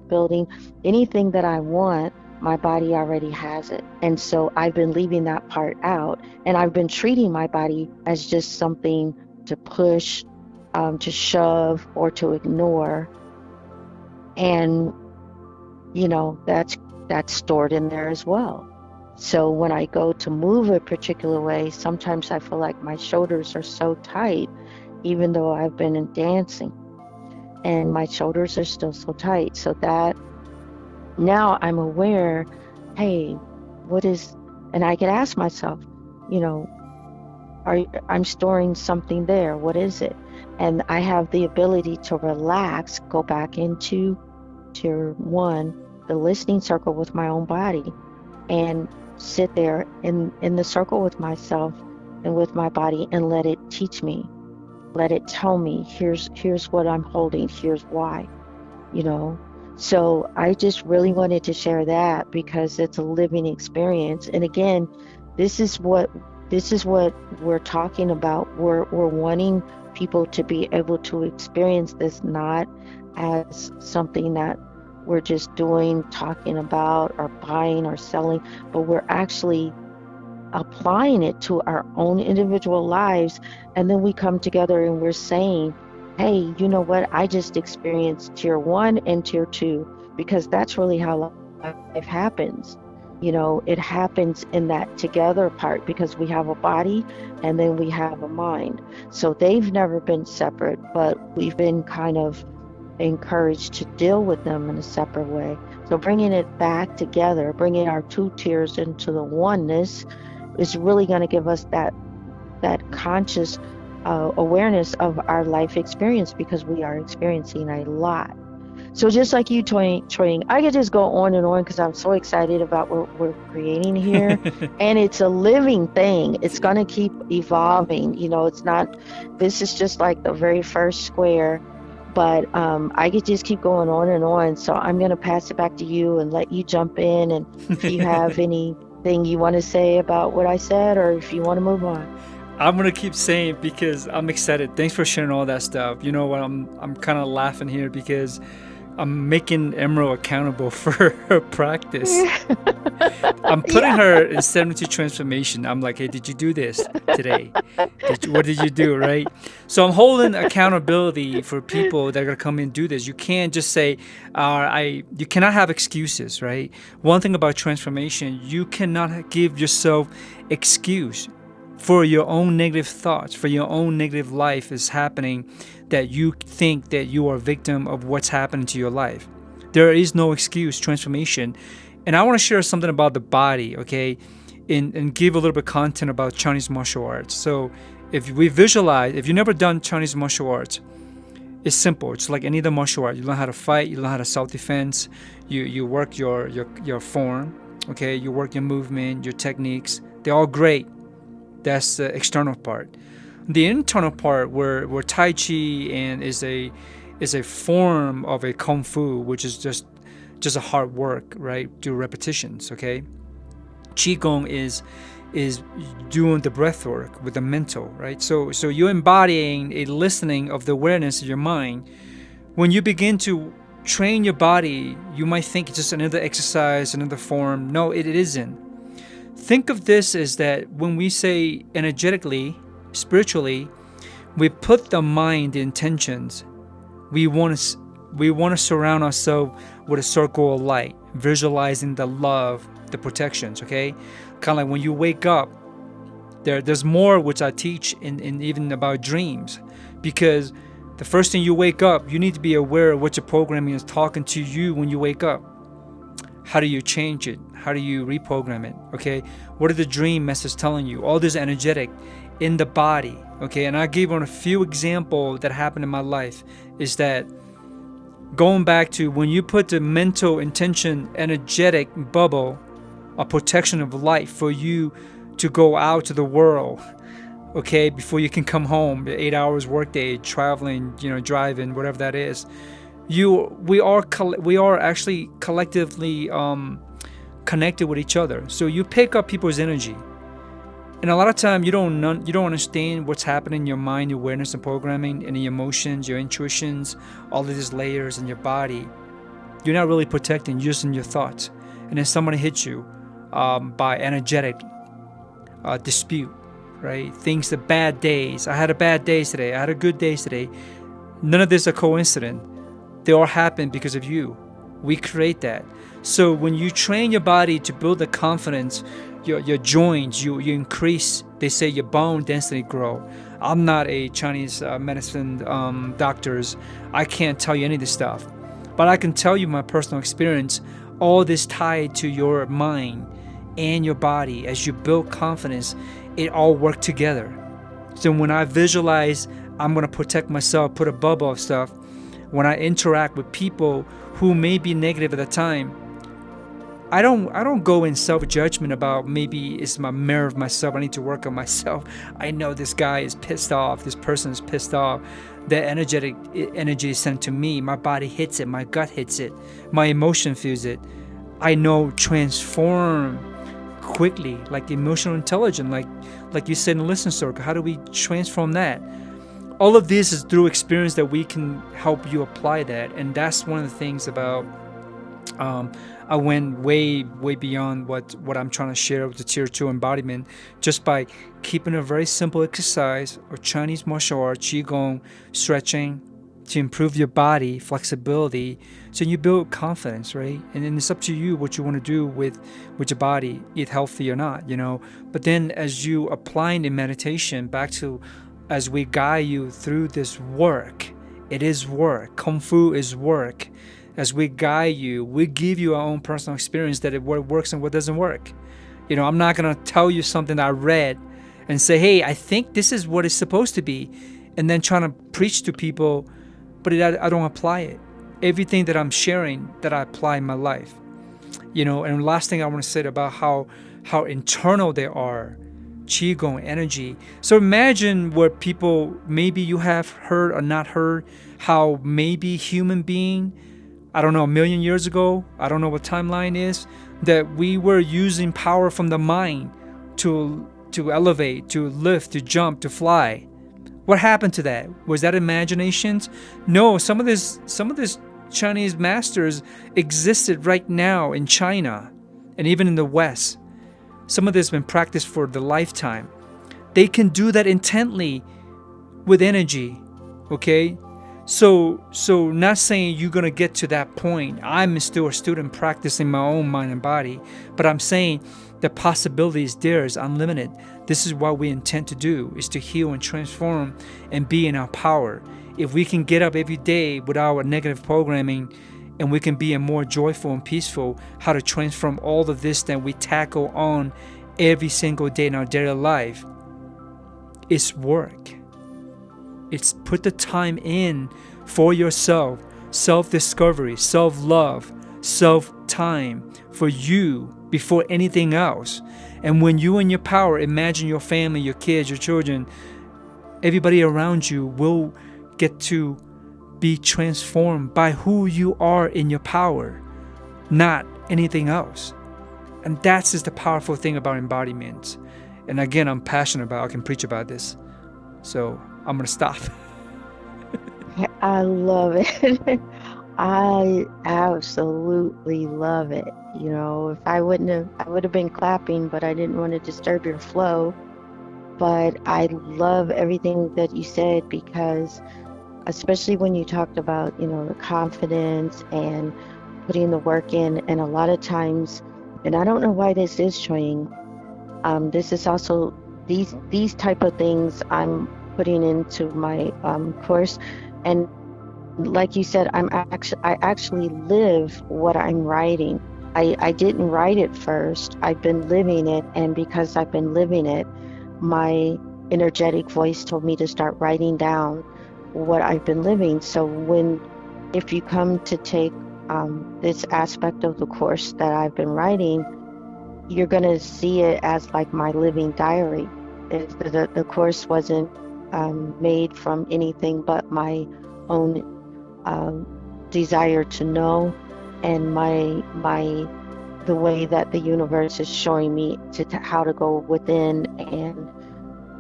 building, anything that I want, my body already has it. And so I've been leaving that part out, and I've been treating my body as just something to push, to shove, or to ignore. And that's stored in there as well. So when I go to move a particular way, sometimes I feel like my shoulders are so tight, even though I've been in dancing, and my shoulders are still so tight. So that now I'm aware, hey, and I can ask myself, I'm storing something there. What is it? And I have the ability to relax, go back into tier 1, the listening circle with my own body, and sit there in the circle with myself and with my body, and let it teach me, let it tell me, here's what I'm holding, here's why, So I just really wanted to share that because it's a living experience. And again, this is what we're talking about. We're wanting people to be able to experience this, not as something that we're just doing, talking about, or buying or selling, but we're actually applying it to our own individual lives. And then we come together and we're saying, hey, you know what? I just experienced tier 1 and tier 2, because that's really how life happens. It happens in that together part, because we have a body and then we have a mind. So they've never been separate, but we've been kind of encouraged to deal with them in a separate way. So bringing it back together, bringing our 2 tiers into the oneness, is really going to give us that conscious awareness of our life experience, because we are experiencing a lot. So just like you, Troy, I could just go on and on because I'm so excited about what we're creating here. And it's a living thing. It's going to keep evolving. It's not, this is just like the very first square. But I could just keep going on and on. So I'm going to pass it back to you and let you jump in. And if you have anything you want to say about what I said, or if you want to move on. I'm gonna keep saying it because I'm excited. Thanks for sharing all that stuff. You know what? I'm kind of laughing here because I'm making Emerald accountable for her practice. I'm putting Yeah. her in 72 transformation. I'm like, hey, did you do this today? What did you do, right? So I'm holding accountability for people that are gonna come in and do this. You can't just say, you cannot have excuses, right? One thing about transformation, you cannot give yourself excuse for your own negative thoughts, for your own negative life is happening, that you think that you are a victim of what's happening to your life. There is no excuse, transformation. And I want to share something about the body, okay? And give a little bit of content about Chinese martial arts. So if we visualize, if you've never done Chinese martial arts, it's simple. It's like any other martial art. You learn how to fight, you learn how to self-defense, you work your form, okay? You work your movement, your techniques. They're all great. That's the external part. The internal part, where Tai Chi and is a form of a Kung Fu, which is just a hard work, right? Do repetitions, okay? Qigong is doing the breath work with the mental, right? So you're embodying a listening of the awareness of your mind. When you begin to train your body, you might think it's just another exercise, another form. No, it isn't. Think of this as that when we say energetically, spiritually, we put the mind, the intentions. We want to surround ourselves with a circle of light, visualizing the love, the protections. Okay, kind of like when you wake up. There's more which I teach in even about dreams, because the first thing you wake up, you need to be aware of what your programming is talking to you when you wake up. How do you change it? How do you reprogram it? Okay, what are the dream messages telling you? All this energetic in the body. Okay, and I gave on a few examples that happened in my life. Is that going back to when you put the mental intention, energetic bubble, a protection of life for you to go out to the world, okay, before you can come home, the 8 hours workday, traveling, driving, whatever that is. We are actually collectively connected with each other. So you pick up people's energy, and a lot of time you don't understand what's happening in your mind, your awareness and programming, and the emotions, your intuitions, all of these layers in your body. You're not really protecting, using your thoughts, and then somebody hits you by energetic dispute, right? Things, the bad days. I had a bad day today. I had a good day today. None of this is a coincidence. They all happen because of you. We create that. So when you train your body to build the confidence, your joints, you increase. They say your bone density grow. I'm not a Chinese medicine doctors. I can't tell you any of this stuff, but I can tell you my personal experience. All this tied to your mind and your body. As you build confidence, it all work together. So when I visualize, I'm gonna protect myself, put a bubble of stuff. When I interact with people who may be negative at the time, I don't go in self-judgment about maybe it's my mirror of myself. I need to work on myself. I know this guy is pissed off. This person is pissed off. That energy is sent to me. My body hits it. My gut hits it. My emotion feels it. I know transform quickly, like emotional intelligence, like you said in the listening circle. How do we transform that? All of this is through experience that we can help you apply that. And that's one of the things about I went way beyond what I'm trying to share with the tier 2 embodiment, just by keeping a very simple exercise of Chinese martial arts, Qigong, stretching, to improve your body, flexibility, so you build confidence, right? And then it's up to you what you want to do with your body, eat healthy or not, But then as you applying the meditation back to, as we guide you through this work, it is work. Kung Fu is work. As we guide you, we give you our own personal experience that what works and what doesn't work. I'm not going to tell you something that I read and say, hey, I think this is what it's supposed to be, and then trying to preach to people, but I don't apply it. Everything that I'm sharing, that I apply in my life. And last thing I want to say about how internal they are, Qigong energy. So imagine what people, maybe you have heard or not heard, how maybe human being, I don't know, 1 million years ago, I don't know what timeline is, that we were using power from the mind to to elevate, to lift, to jump, to fly. What happened to that? Was that imaginations? No, some of this Chinese masters existed right now in China and even in the West. Some of this has been practiced for the lifetime. They can do that intently with energy, okay? So not saying you're gonna get to that point. I'm still a student practicing my own mind and body, but I'm saying the possibilities there is unlimited. This is what we intend to do, is to heal and transform and be in our power. If we can get up every day without our negative programming, and we can be a more joyful and peaceful, how to transform all of this that we tackle on every single day in our daily life. It's work. It's put the time in for yourself, self-discovery, self-love, self-time for you before anything else. And when you in your power, imagine your family, your kids, your children, everybody around you will get to be transformed by who you are in your power, not anything else. And that's just the powerful thing about embodiment. And again, I'm passionate about, I can preach about this. So I'm going to stop. I love it. I absolutely love it. You know, if I would have been clapping, but I didn't want to disturb your flow. But I love everything that you said, because especially when you talked about, you know, the confidence and putting the work in, and a lot of times, and I don't know why this is showing, this is also these type of things I'm putting into my course. And like you said, I actually live what I'm writing. I didn't write it first. I've been living it, and because I've been living it, my energetic voice told me to start writing down what I've been living. So if you come to take this aspect of the course that I've been writing, you're going to see it as like my living diary. The course wasn't made from anything but my own desire to know, and the way that the universe is showing me how to go within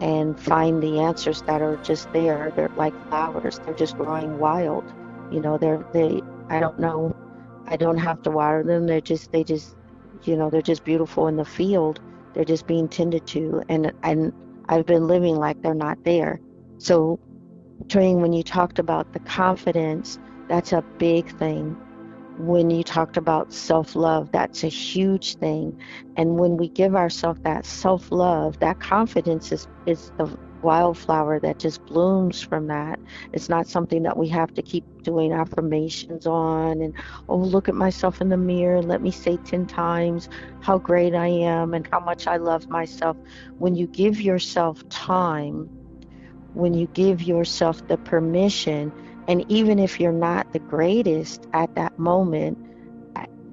and find the answers that are just there. They're like flowers. They're just growing wild. You know, I don't know. I don't have to water them. They just, you know, they're just beautiful in the field. They're just being tended to, and I've been living like they're not there. So, Trinh, when you talked about the confidence, that's a big thing. When you talked about self-love, that's a huge thing. And when we give ourselves that self-love, that confidence is the wildflower that just blooms from that. It's not something that we have to keep doing affirmations on and, oh, look at myself in the mirror and let me say 10 times how great I am and how much I love myself. When you give yourself time, when you give yourself the permission, and even if you're not the greatest at that moment,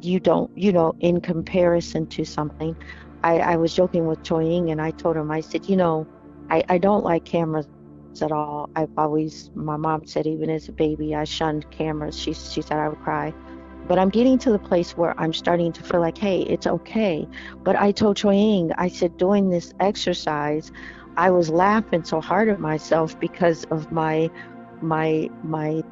you don't, you know, in comparison to something. I was joking with Choi Ying, and I told him, I said, you know, I don't like cameras at all. My mom said even as a baby, I shunned cameras. She said I would cry. But I'm getting to the place where I'm starting to feel like, hey, it's okay. But I told Choi Ying, I said, doing this exercise, I was laughing so hard at myself because of my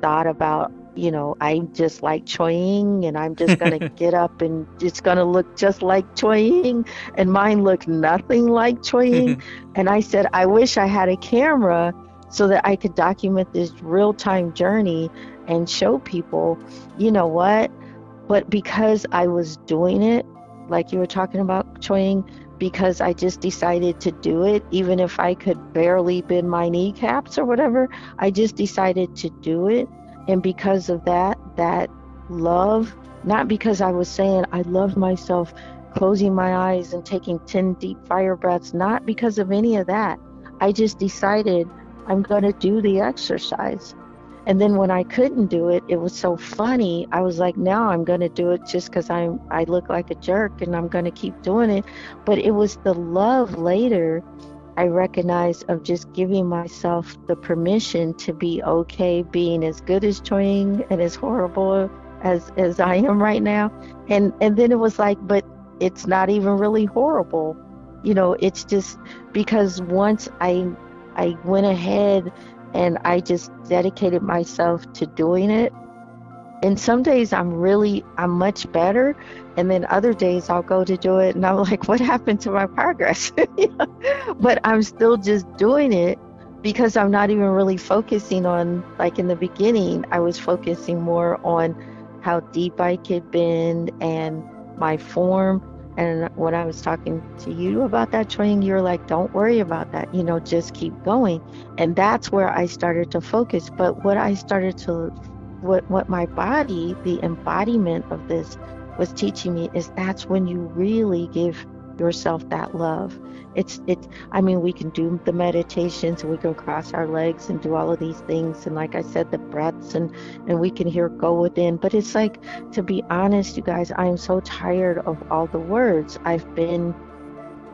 thought about, you know, I just like Choi Ying, and I'm just gonna get up and it's gonna look just like Choi Ying, and mine looked nothing like Choi Ying. And I said, I wish I had a camera so that I could document this real-time journey and show people, you know what? But because I was doing it, like you were talking about, Choi Ying, because I just decided to do it, even if I could barely bend my kneecaps or whatever, I just decided to do it. And because of that love, not because I was saying I love myself, closing my eyes and taking 10 deep fire breaths, not because of any of that. I just decided I'm going to do the exercise. And then when I couldn't do it, it was so funny. I was like, now I'm going to do it just because I look like a jerk, and I'm going to keep doing it. But it was the love later I recognized of just giving myself the permission to be okay being as good as Choi Ying and as horrible as I am right now. And then it was like, but it's not even really horrible. It's just because once I went ahead and I just dedicated myself to doing it. And some days I'm much better. And then other days I'll go to do it and I'm like, what happened to my progress? But I'm still just doing it because I'm not even really focusing on, like in the beginning, I was focusing more on how deep I could bend and my form. And when I was talking to you about that training, you're like, don't worry about that, just keep going. And that's where I started to focus. But what my body, the embodiment of this, was teaching me is that's when you really give yourself that love. I mean, we can do the meditations and we can cross our legs and do all of these things. And like I said, the breaths and we can hear go within. But it's like, to be honest, you guys, I am so tired of all the words. I've been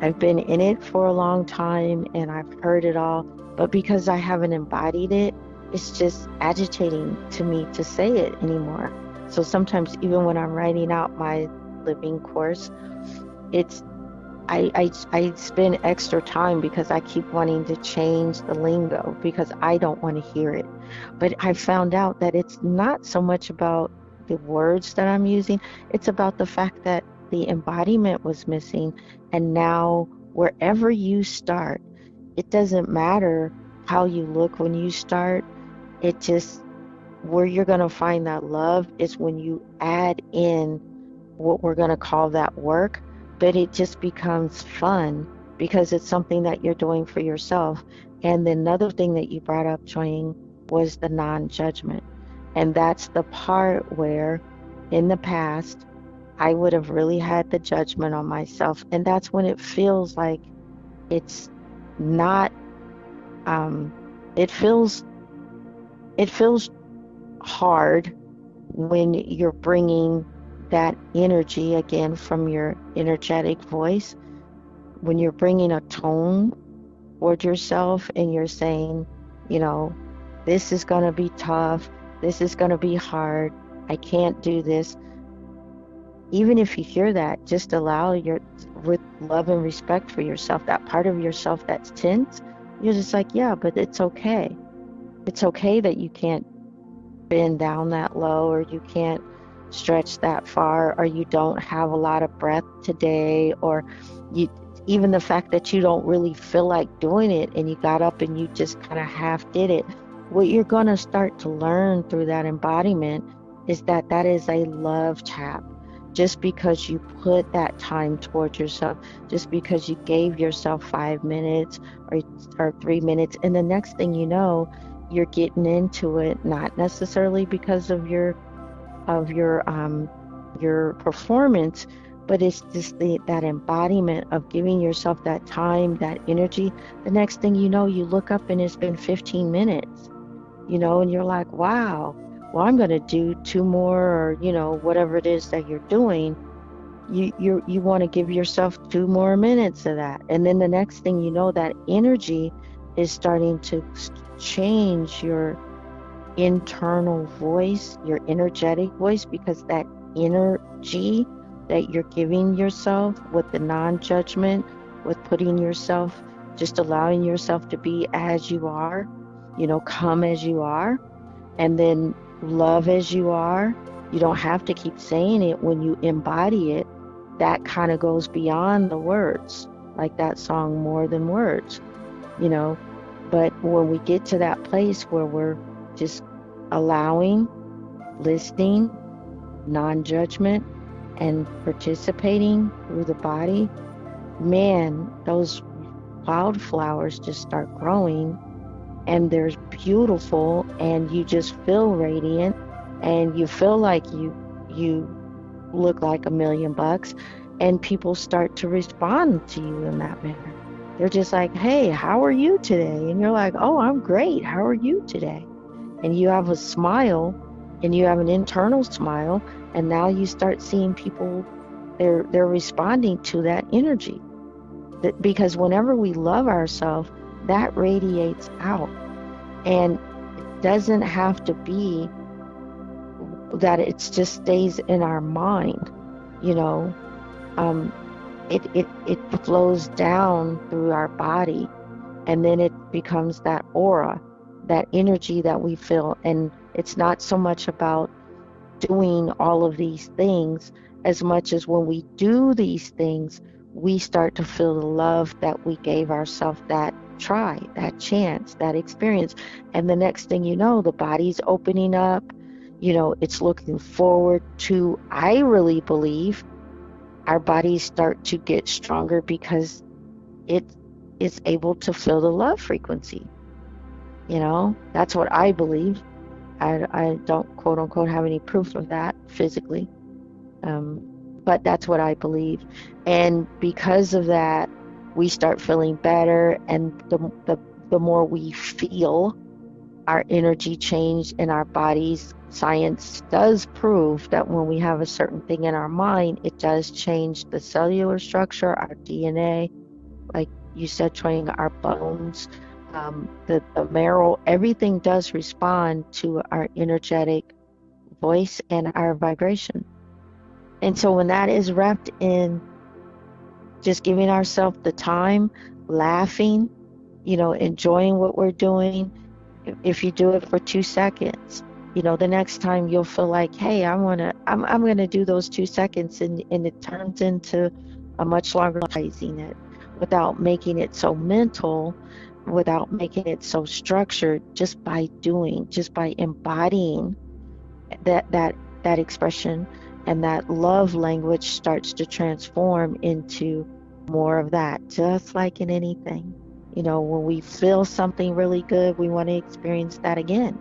in it for a long time and I've heard it all, but because I haven't embodied it, it's just agitating to me to say it anymore. So sometimes even when I'm writing out my living course, it's I spend extra time because I keep wanting to change the lingo because I don't want to hear it. But I found out that it's not so much about the words that I'm using, it's about the fact that the embodiment was missing. And now, wherever you start, it doesn't matter how you look when you start. It just, where you're going to find that love is when you add in what we're going to call that work, but it just becomes fun because it's something that you're doing for yourself. And then another thing that you brought up, Choying, was the non-judgment. And that's the part where in the past, I would have really had the judgment on myself. And that's when it feels like it's not, it feels hard when you're bringing that energy again from your energetic voice, when you're bringing a tone toward yourself and you're saying, this is going to be tough, this is going to be hard, I can't do this. Even if you hear that, just allow with love and respect for yourself, that part of yourself that's tense, you're just like, yeah, but it's okay. It's okay that you can't bend down that low, or you can't stretch that far, or you don't have a lot of breath today, or even the fact that you don't really feel like doing it and you got up and you just kind of half did it. What you're going to start to learn through that embodiment is that that is a love tap. Just because you put that time towards yourself, just because you gave yourself 5 minutes or 3 minutes, and the next thing you know, you're getting into it, not necessarily because of your performance, but it's just that embodiment of giving yourself that time, that energy. The next thing you know, you look up and it's been 15 minutes, and you're like, wow, well, I'm going to do 2 more, or, whatever it is that you're doing. You want to give yourself 2 more minutes of that. And then the next thing you know, that energy is starting to change your internal voice, your energetic voice, because that energy that you're giving yourself with the non-judgment, with putting yourself, just allowing yourself to be as you are, come as you are, and then love as you are. You don't have to keep saying it. When you embody it, that kind of goes beyond the words, like that song More Than Words, But when we get to that place where we're just allowing, listening, non-judgment, and participating through the body, man, those wildflowers just start growing, and they're beautiful, and you just feel radiant, and you feel like you look like $1,000,000, and people start to respond to you in that manner. They're just like, hey, how are you today? And you're like, oh, I'm great. How are you today? And you have a smile, and you have an internal smile, and now you start seeing people, they're responding to that energy. Because whenever we love ourselves, that radiates out. And it doesn't have to be that it just stays in our mind, it flows down through our body, and then it becomes that aura, that energy that we feel. And it's not so much about doing all of these things as much as when we do these things, we start to feel the love that we gave ourselves that try, that chance, that experience. And the next thing you know, the body's opening up, it's looking forward to, I really believe, our bodies start to get stronger because it is able to feel the love frequency. That's what I believe. I don't quote unquote have any proof of that physically, but that's what I believe. And because of that, we start feeling better, and the more we feel our energy change in our bodies, science does prove that when we have a certain thing in our mind, it does change the cellular structure, our DNA, like you said, Twing, our bones, the marrow, everything does respond to our energetic voice and our vibration. And so when that is wrapped in just giving ourselves the time, laughing, enjoying what we're doing, if you do it for 2 seconds, the next time you'll feel like, hey, I'm gonna do those 2 seconds, and it turns into a much longer realizing it, without making it so mental, without making it so structured, just by doing, just by embodying that expression, and that love language starts to transform into more of that, just like in anything. When we feel something really good, we want to experience that again.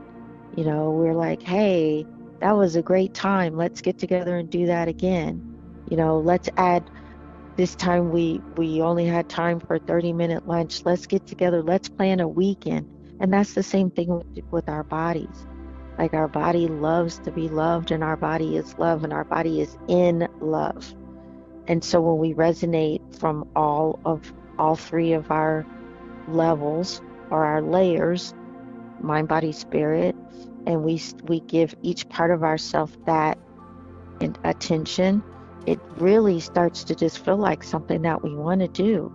We're like, hey, that was a great time. Let's get together and do that again. Let's add, this time we only had time for a 30-minute lunch. Let's get together. Let's plan a weekend. And that's the same thing with our bodies. Like, our body loves to be loved, and our body is love, and our body is in love. And so when we resonate from all three of our levels, or our layers, mind, body, spirit, and we give each part of ourselves that attention, it really starts to just feel like something that we want to do.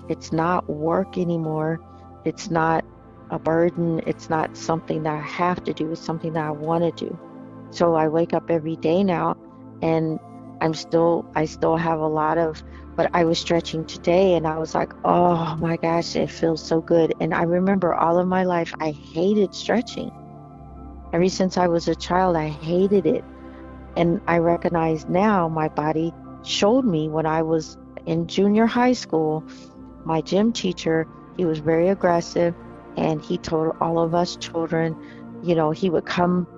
It's not work anymore. It's not a burden. It's not something that I have to do. It's something that I want to do. So I wake up every day now, and I still have a lot of, but I was stretching today, and I was like, oh my gosh, it feels so good. And I remember all of my life, I hated stretching. Ever since I was a child, I hated it. And I recognize now, my body showed me when I was in junior high school, my gym teacher, he was very aggressive, and he told all of us children, he would come,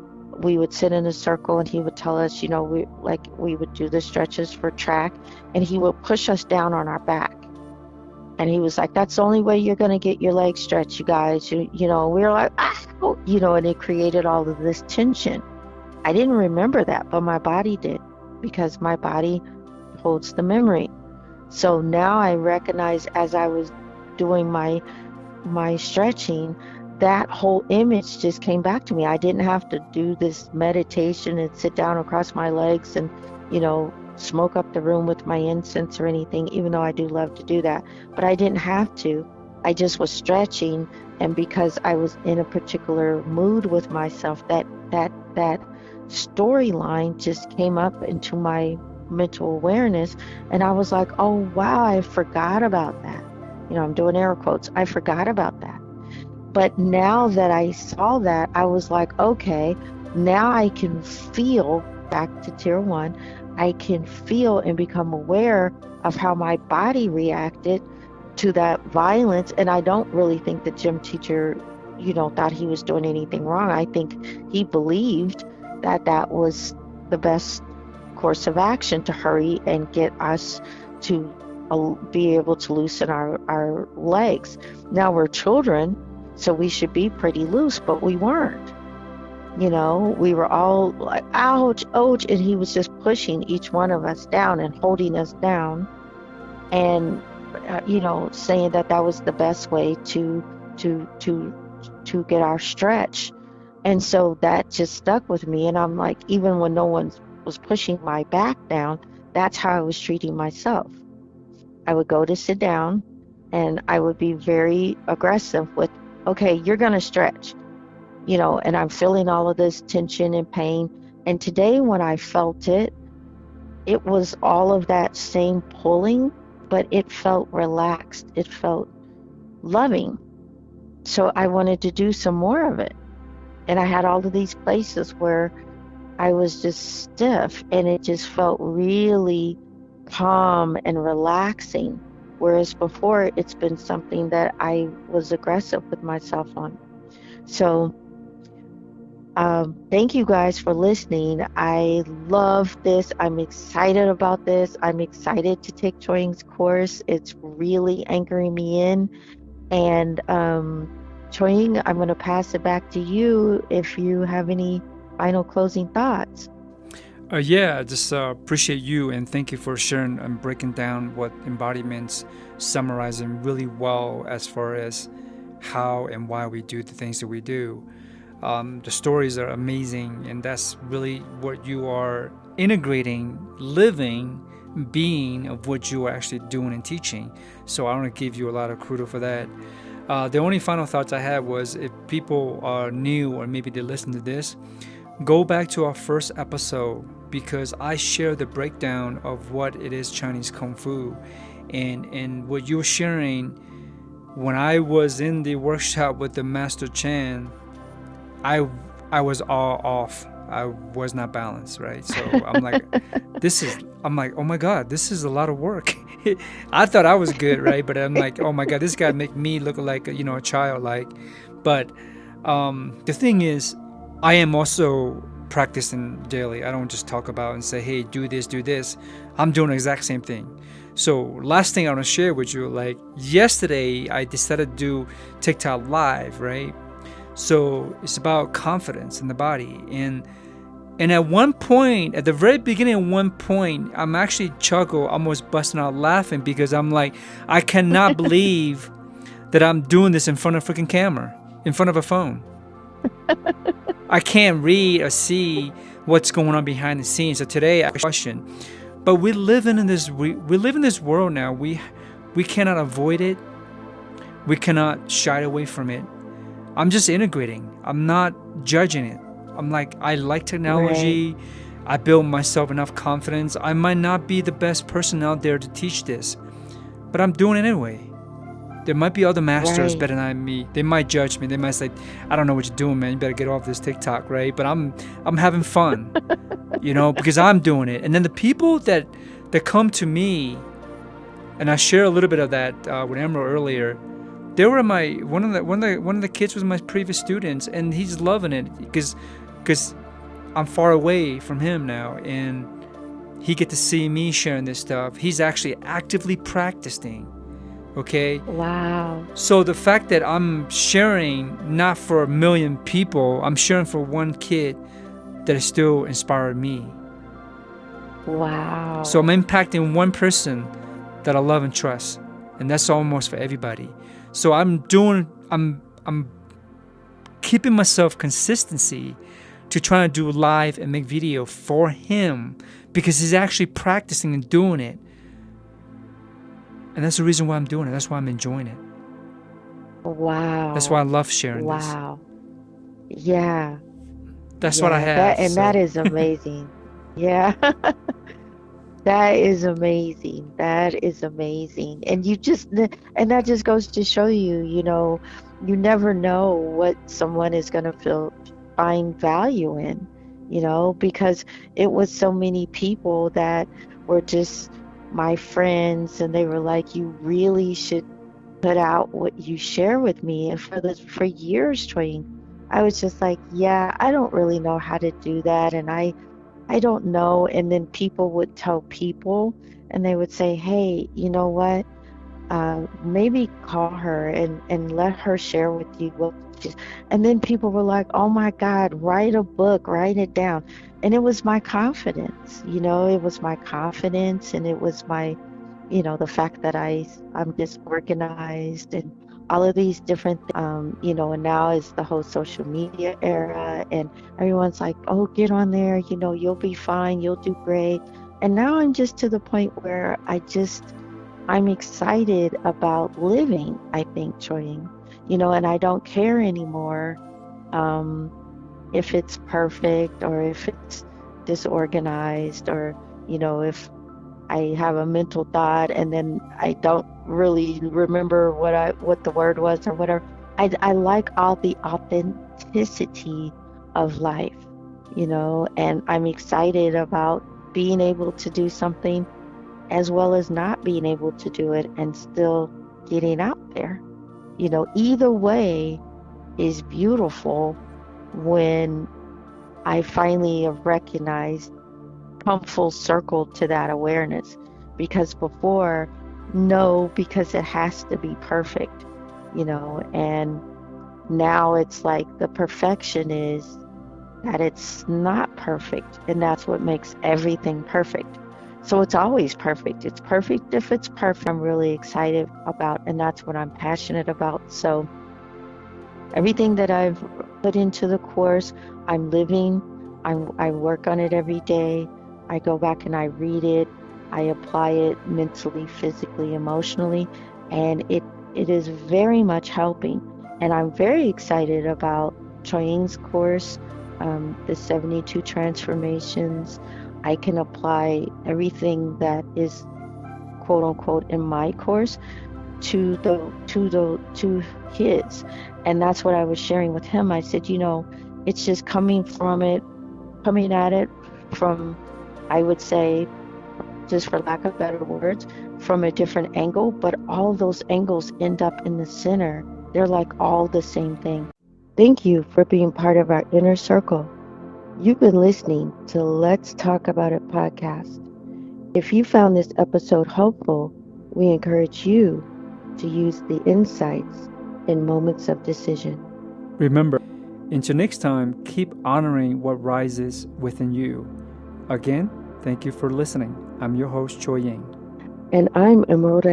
we would sit in a circle, and he would tell us, we would do the stretches for track, and he would push us down on our back. And he was like, that's the only way you're going to get your legs stretched, you guys. We were like, and it created all of this tension. I didn't remember that, but my body did, because my body holds the memory. So now I recognize, as I was doing my stretching, that whole image just came back to me. I didn't have to do this meditation and sit down and cross my legs and, smoke up the room with my incense or anything, even though I do love to do that. But I didn't have to. I just was stretching, and because I was in a particular mood with myself, that storyline just came up into my mental awareness, and I was like, oh wow, I forgot about that. I'm doing air quotes. I forgot about that. But now that I saw that, I was like, okay, now I can feel, back to tier 1, I can feel and become aware of how my body reacted to that violence. And I don't really think the gym teacher, thought he was doing anything wrong. I think he believed that was the best course of action to hurry and get us to be able to loosen our legs. Now we're children, so we should be pretty loose, but we weren't. We were all like, ouch, ouch, and he was just pushing each one of us down and holding us down, and saying that was the best way to get our stretch. And so that just stuck with me, and I'm like, even when no one was pushing my back down, that's how I was treating myself. I would go to sit down and I would be very aggressive with, okay, you're going to stretch, and I'm feeling all of this tension and pain. And today, when I felt it, it was all of that same pulling, but it felt relaxed. It felt loving. So I wanted to do some more of it. And I had all of these places where I was just stiff, and it just felt really calm and relaxing. Whereas before, it's been something that I was aggressive with myself on. So thank you guys for listening. I love this. I'm excited about this. I'm excited to take Choi Ying's course. It's really anchoring me in. And Choi Ying, I'm going to pass it back to you if you have any final closing thoughts. Yeah, just appreciate you and thank you for sharing and breaking down what embodiments, summarizing really well as far as how and why we do the things that we do. The stories are amazing, and that's really what you are integrating, living, being of what you are actually doing and teaching. So I want to give you a lot of kudos for that. The only final thoughts I had was if people are new or maybe they listen to this, go back to our first episode because I share the breakdown of what it is Chinese Kung Fu and what you're sharing. When I was in the workshop with the Master Chan, I was all off. I was not balanced, right? So I'm like, oh my God, this is a lot of work. I thought I was good, right? But I'm like, oh my God, this guy make me look like, a child, like. But the thing is, I am also practicing daily. I don't just talk about and say, hey, do this, do this. I'm doing the exact same thing. So last thing I want to share with you, like yesterday, I decided to do TikTok live, right? So it's about confidence in the body. And at one point, at the very beginning, at one point, I'm actually chuckle, almost busting out laughing because I'm like, I cannot believe that I'm doing this in front of a freaking camera, in front of a phone. I can't read or see what's going on behind the scenes. So today I question, but we live in this world now. We cannot avoid it. We cannot shy away from it. I'm just integrating. I'm not judging it. I'm like, I like technology. Right. I build myself enough confidence. I might not be the best person out there to teach this, but I'm doing it anyway. There might be other masters Right. better than me. They might judge me. They might say, I don't know what you're doing, man. You better get off this TikTok, right? But I'm having fun, because I'm doing it. And then the people that come to me, and I share a little bit of that with Emerald earlier. They were one of the kids was my previous students, and he's loving it because I'm far away from him now, and he get to see me sharing this stuff. He's actually actively practicing. Okay. Wow. So the fact that I'm sharing not for a million people, I'm sharing for one kid that has still inspired me. Wow. So I'm impacting one person that I love and trust, and that's almost for everybody. So I'm keeping myself consistency to try to do live and make video for him because he's actually practicing and doing it. And that's the reason why I'm doing it. That's why I'm enjoying it. Wow. That's why I love sharing this. Wow. Yeah. That's what I have. That is amazing. Yeah. That is amazing. That is amazing. And that just goes to show you, you never know what someone is going to find value in, because it was so many people that were just my friends, and they were like, you really should put out what you share with me. And for years, Choi Ying, I was just like, yeah, I don't really know how to do that, and I don't know. And then people would tell people, and they would say, hey, you know what? Maybe call her and let her share with you and then people were like, oh my God, write a book, write it down. And it was my confidence, it was my confidence, and it was my, the fact that I'm just organized and all of these different things, and now is the whole social media era, and everyone's like, oh, get on there, you'll be fine, you'll do great. And now I'm just to the point where I'm excited about living, I think, Choying. And I don't care anymore um, if it's perfect or if it's disorganized or, if I have a mental thought and then I don't really remember what the word was or whatever. I like all the authenticity of life, and I'm excited about being able to do something as well as not being able to do it and still getting out there. Either way is beautiful when I finally have recognized, come full circle to that awareness. Because before, no, because it has to be perfect, and now it's like the perfection is that it's not perfect, and that's what makes everything perfect. So it's always perfect. It's perfect if it's perfect. I'm really excited about, and that's what I'm passionate about. So everything that I've put into the course, I'm living. I work on it every day. I go back and I read it. I apply it mentally, physically, emotionally, and it is very much helping. And I'm very excited about Choying's course, the 72 transformations. I can apply everything that is quote unquote in my course to his. And that's what I was sharing with him. I said, it's just coming at it from, I would say, just for lack of better words, from a different angle, but all those angles end up in the center. They're like all the same thing. Thank you for being part of our inner circle. You've been listening to Let's Talk About It podcast. If you found this episode helpful, we encourage you to use the insights in moments of decision. Remember, until next time, keep honoring what rises within you. Again, thank you for listening. I'm your host, Choying. And I'm Emerald.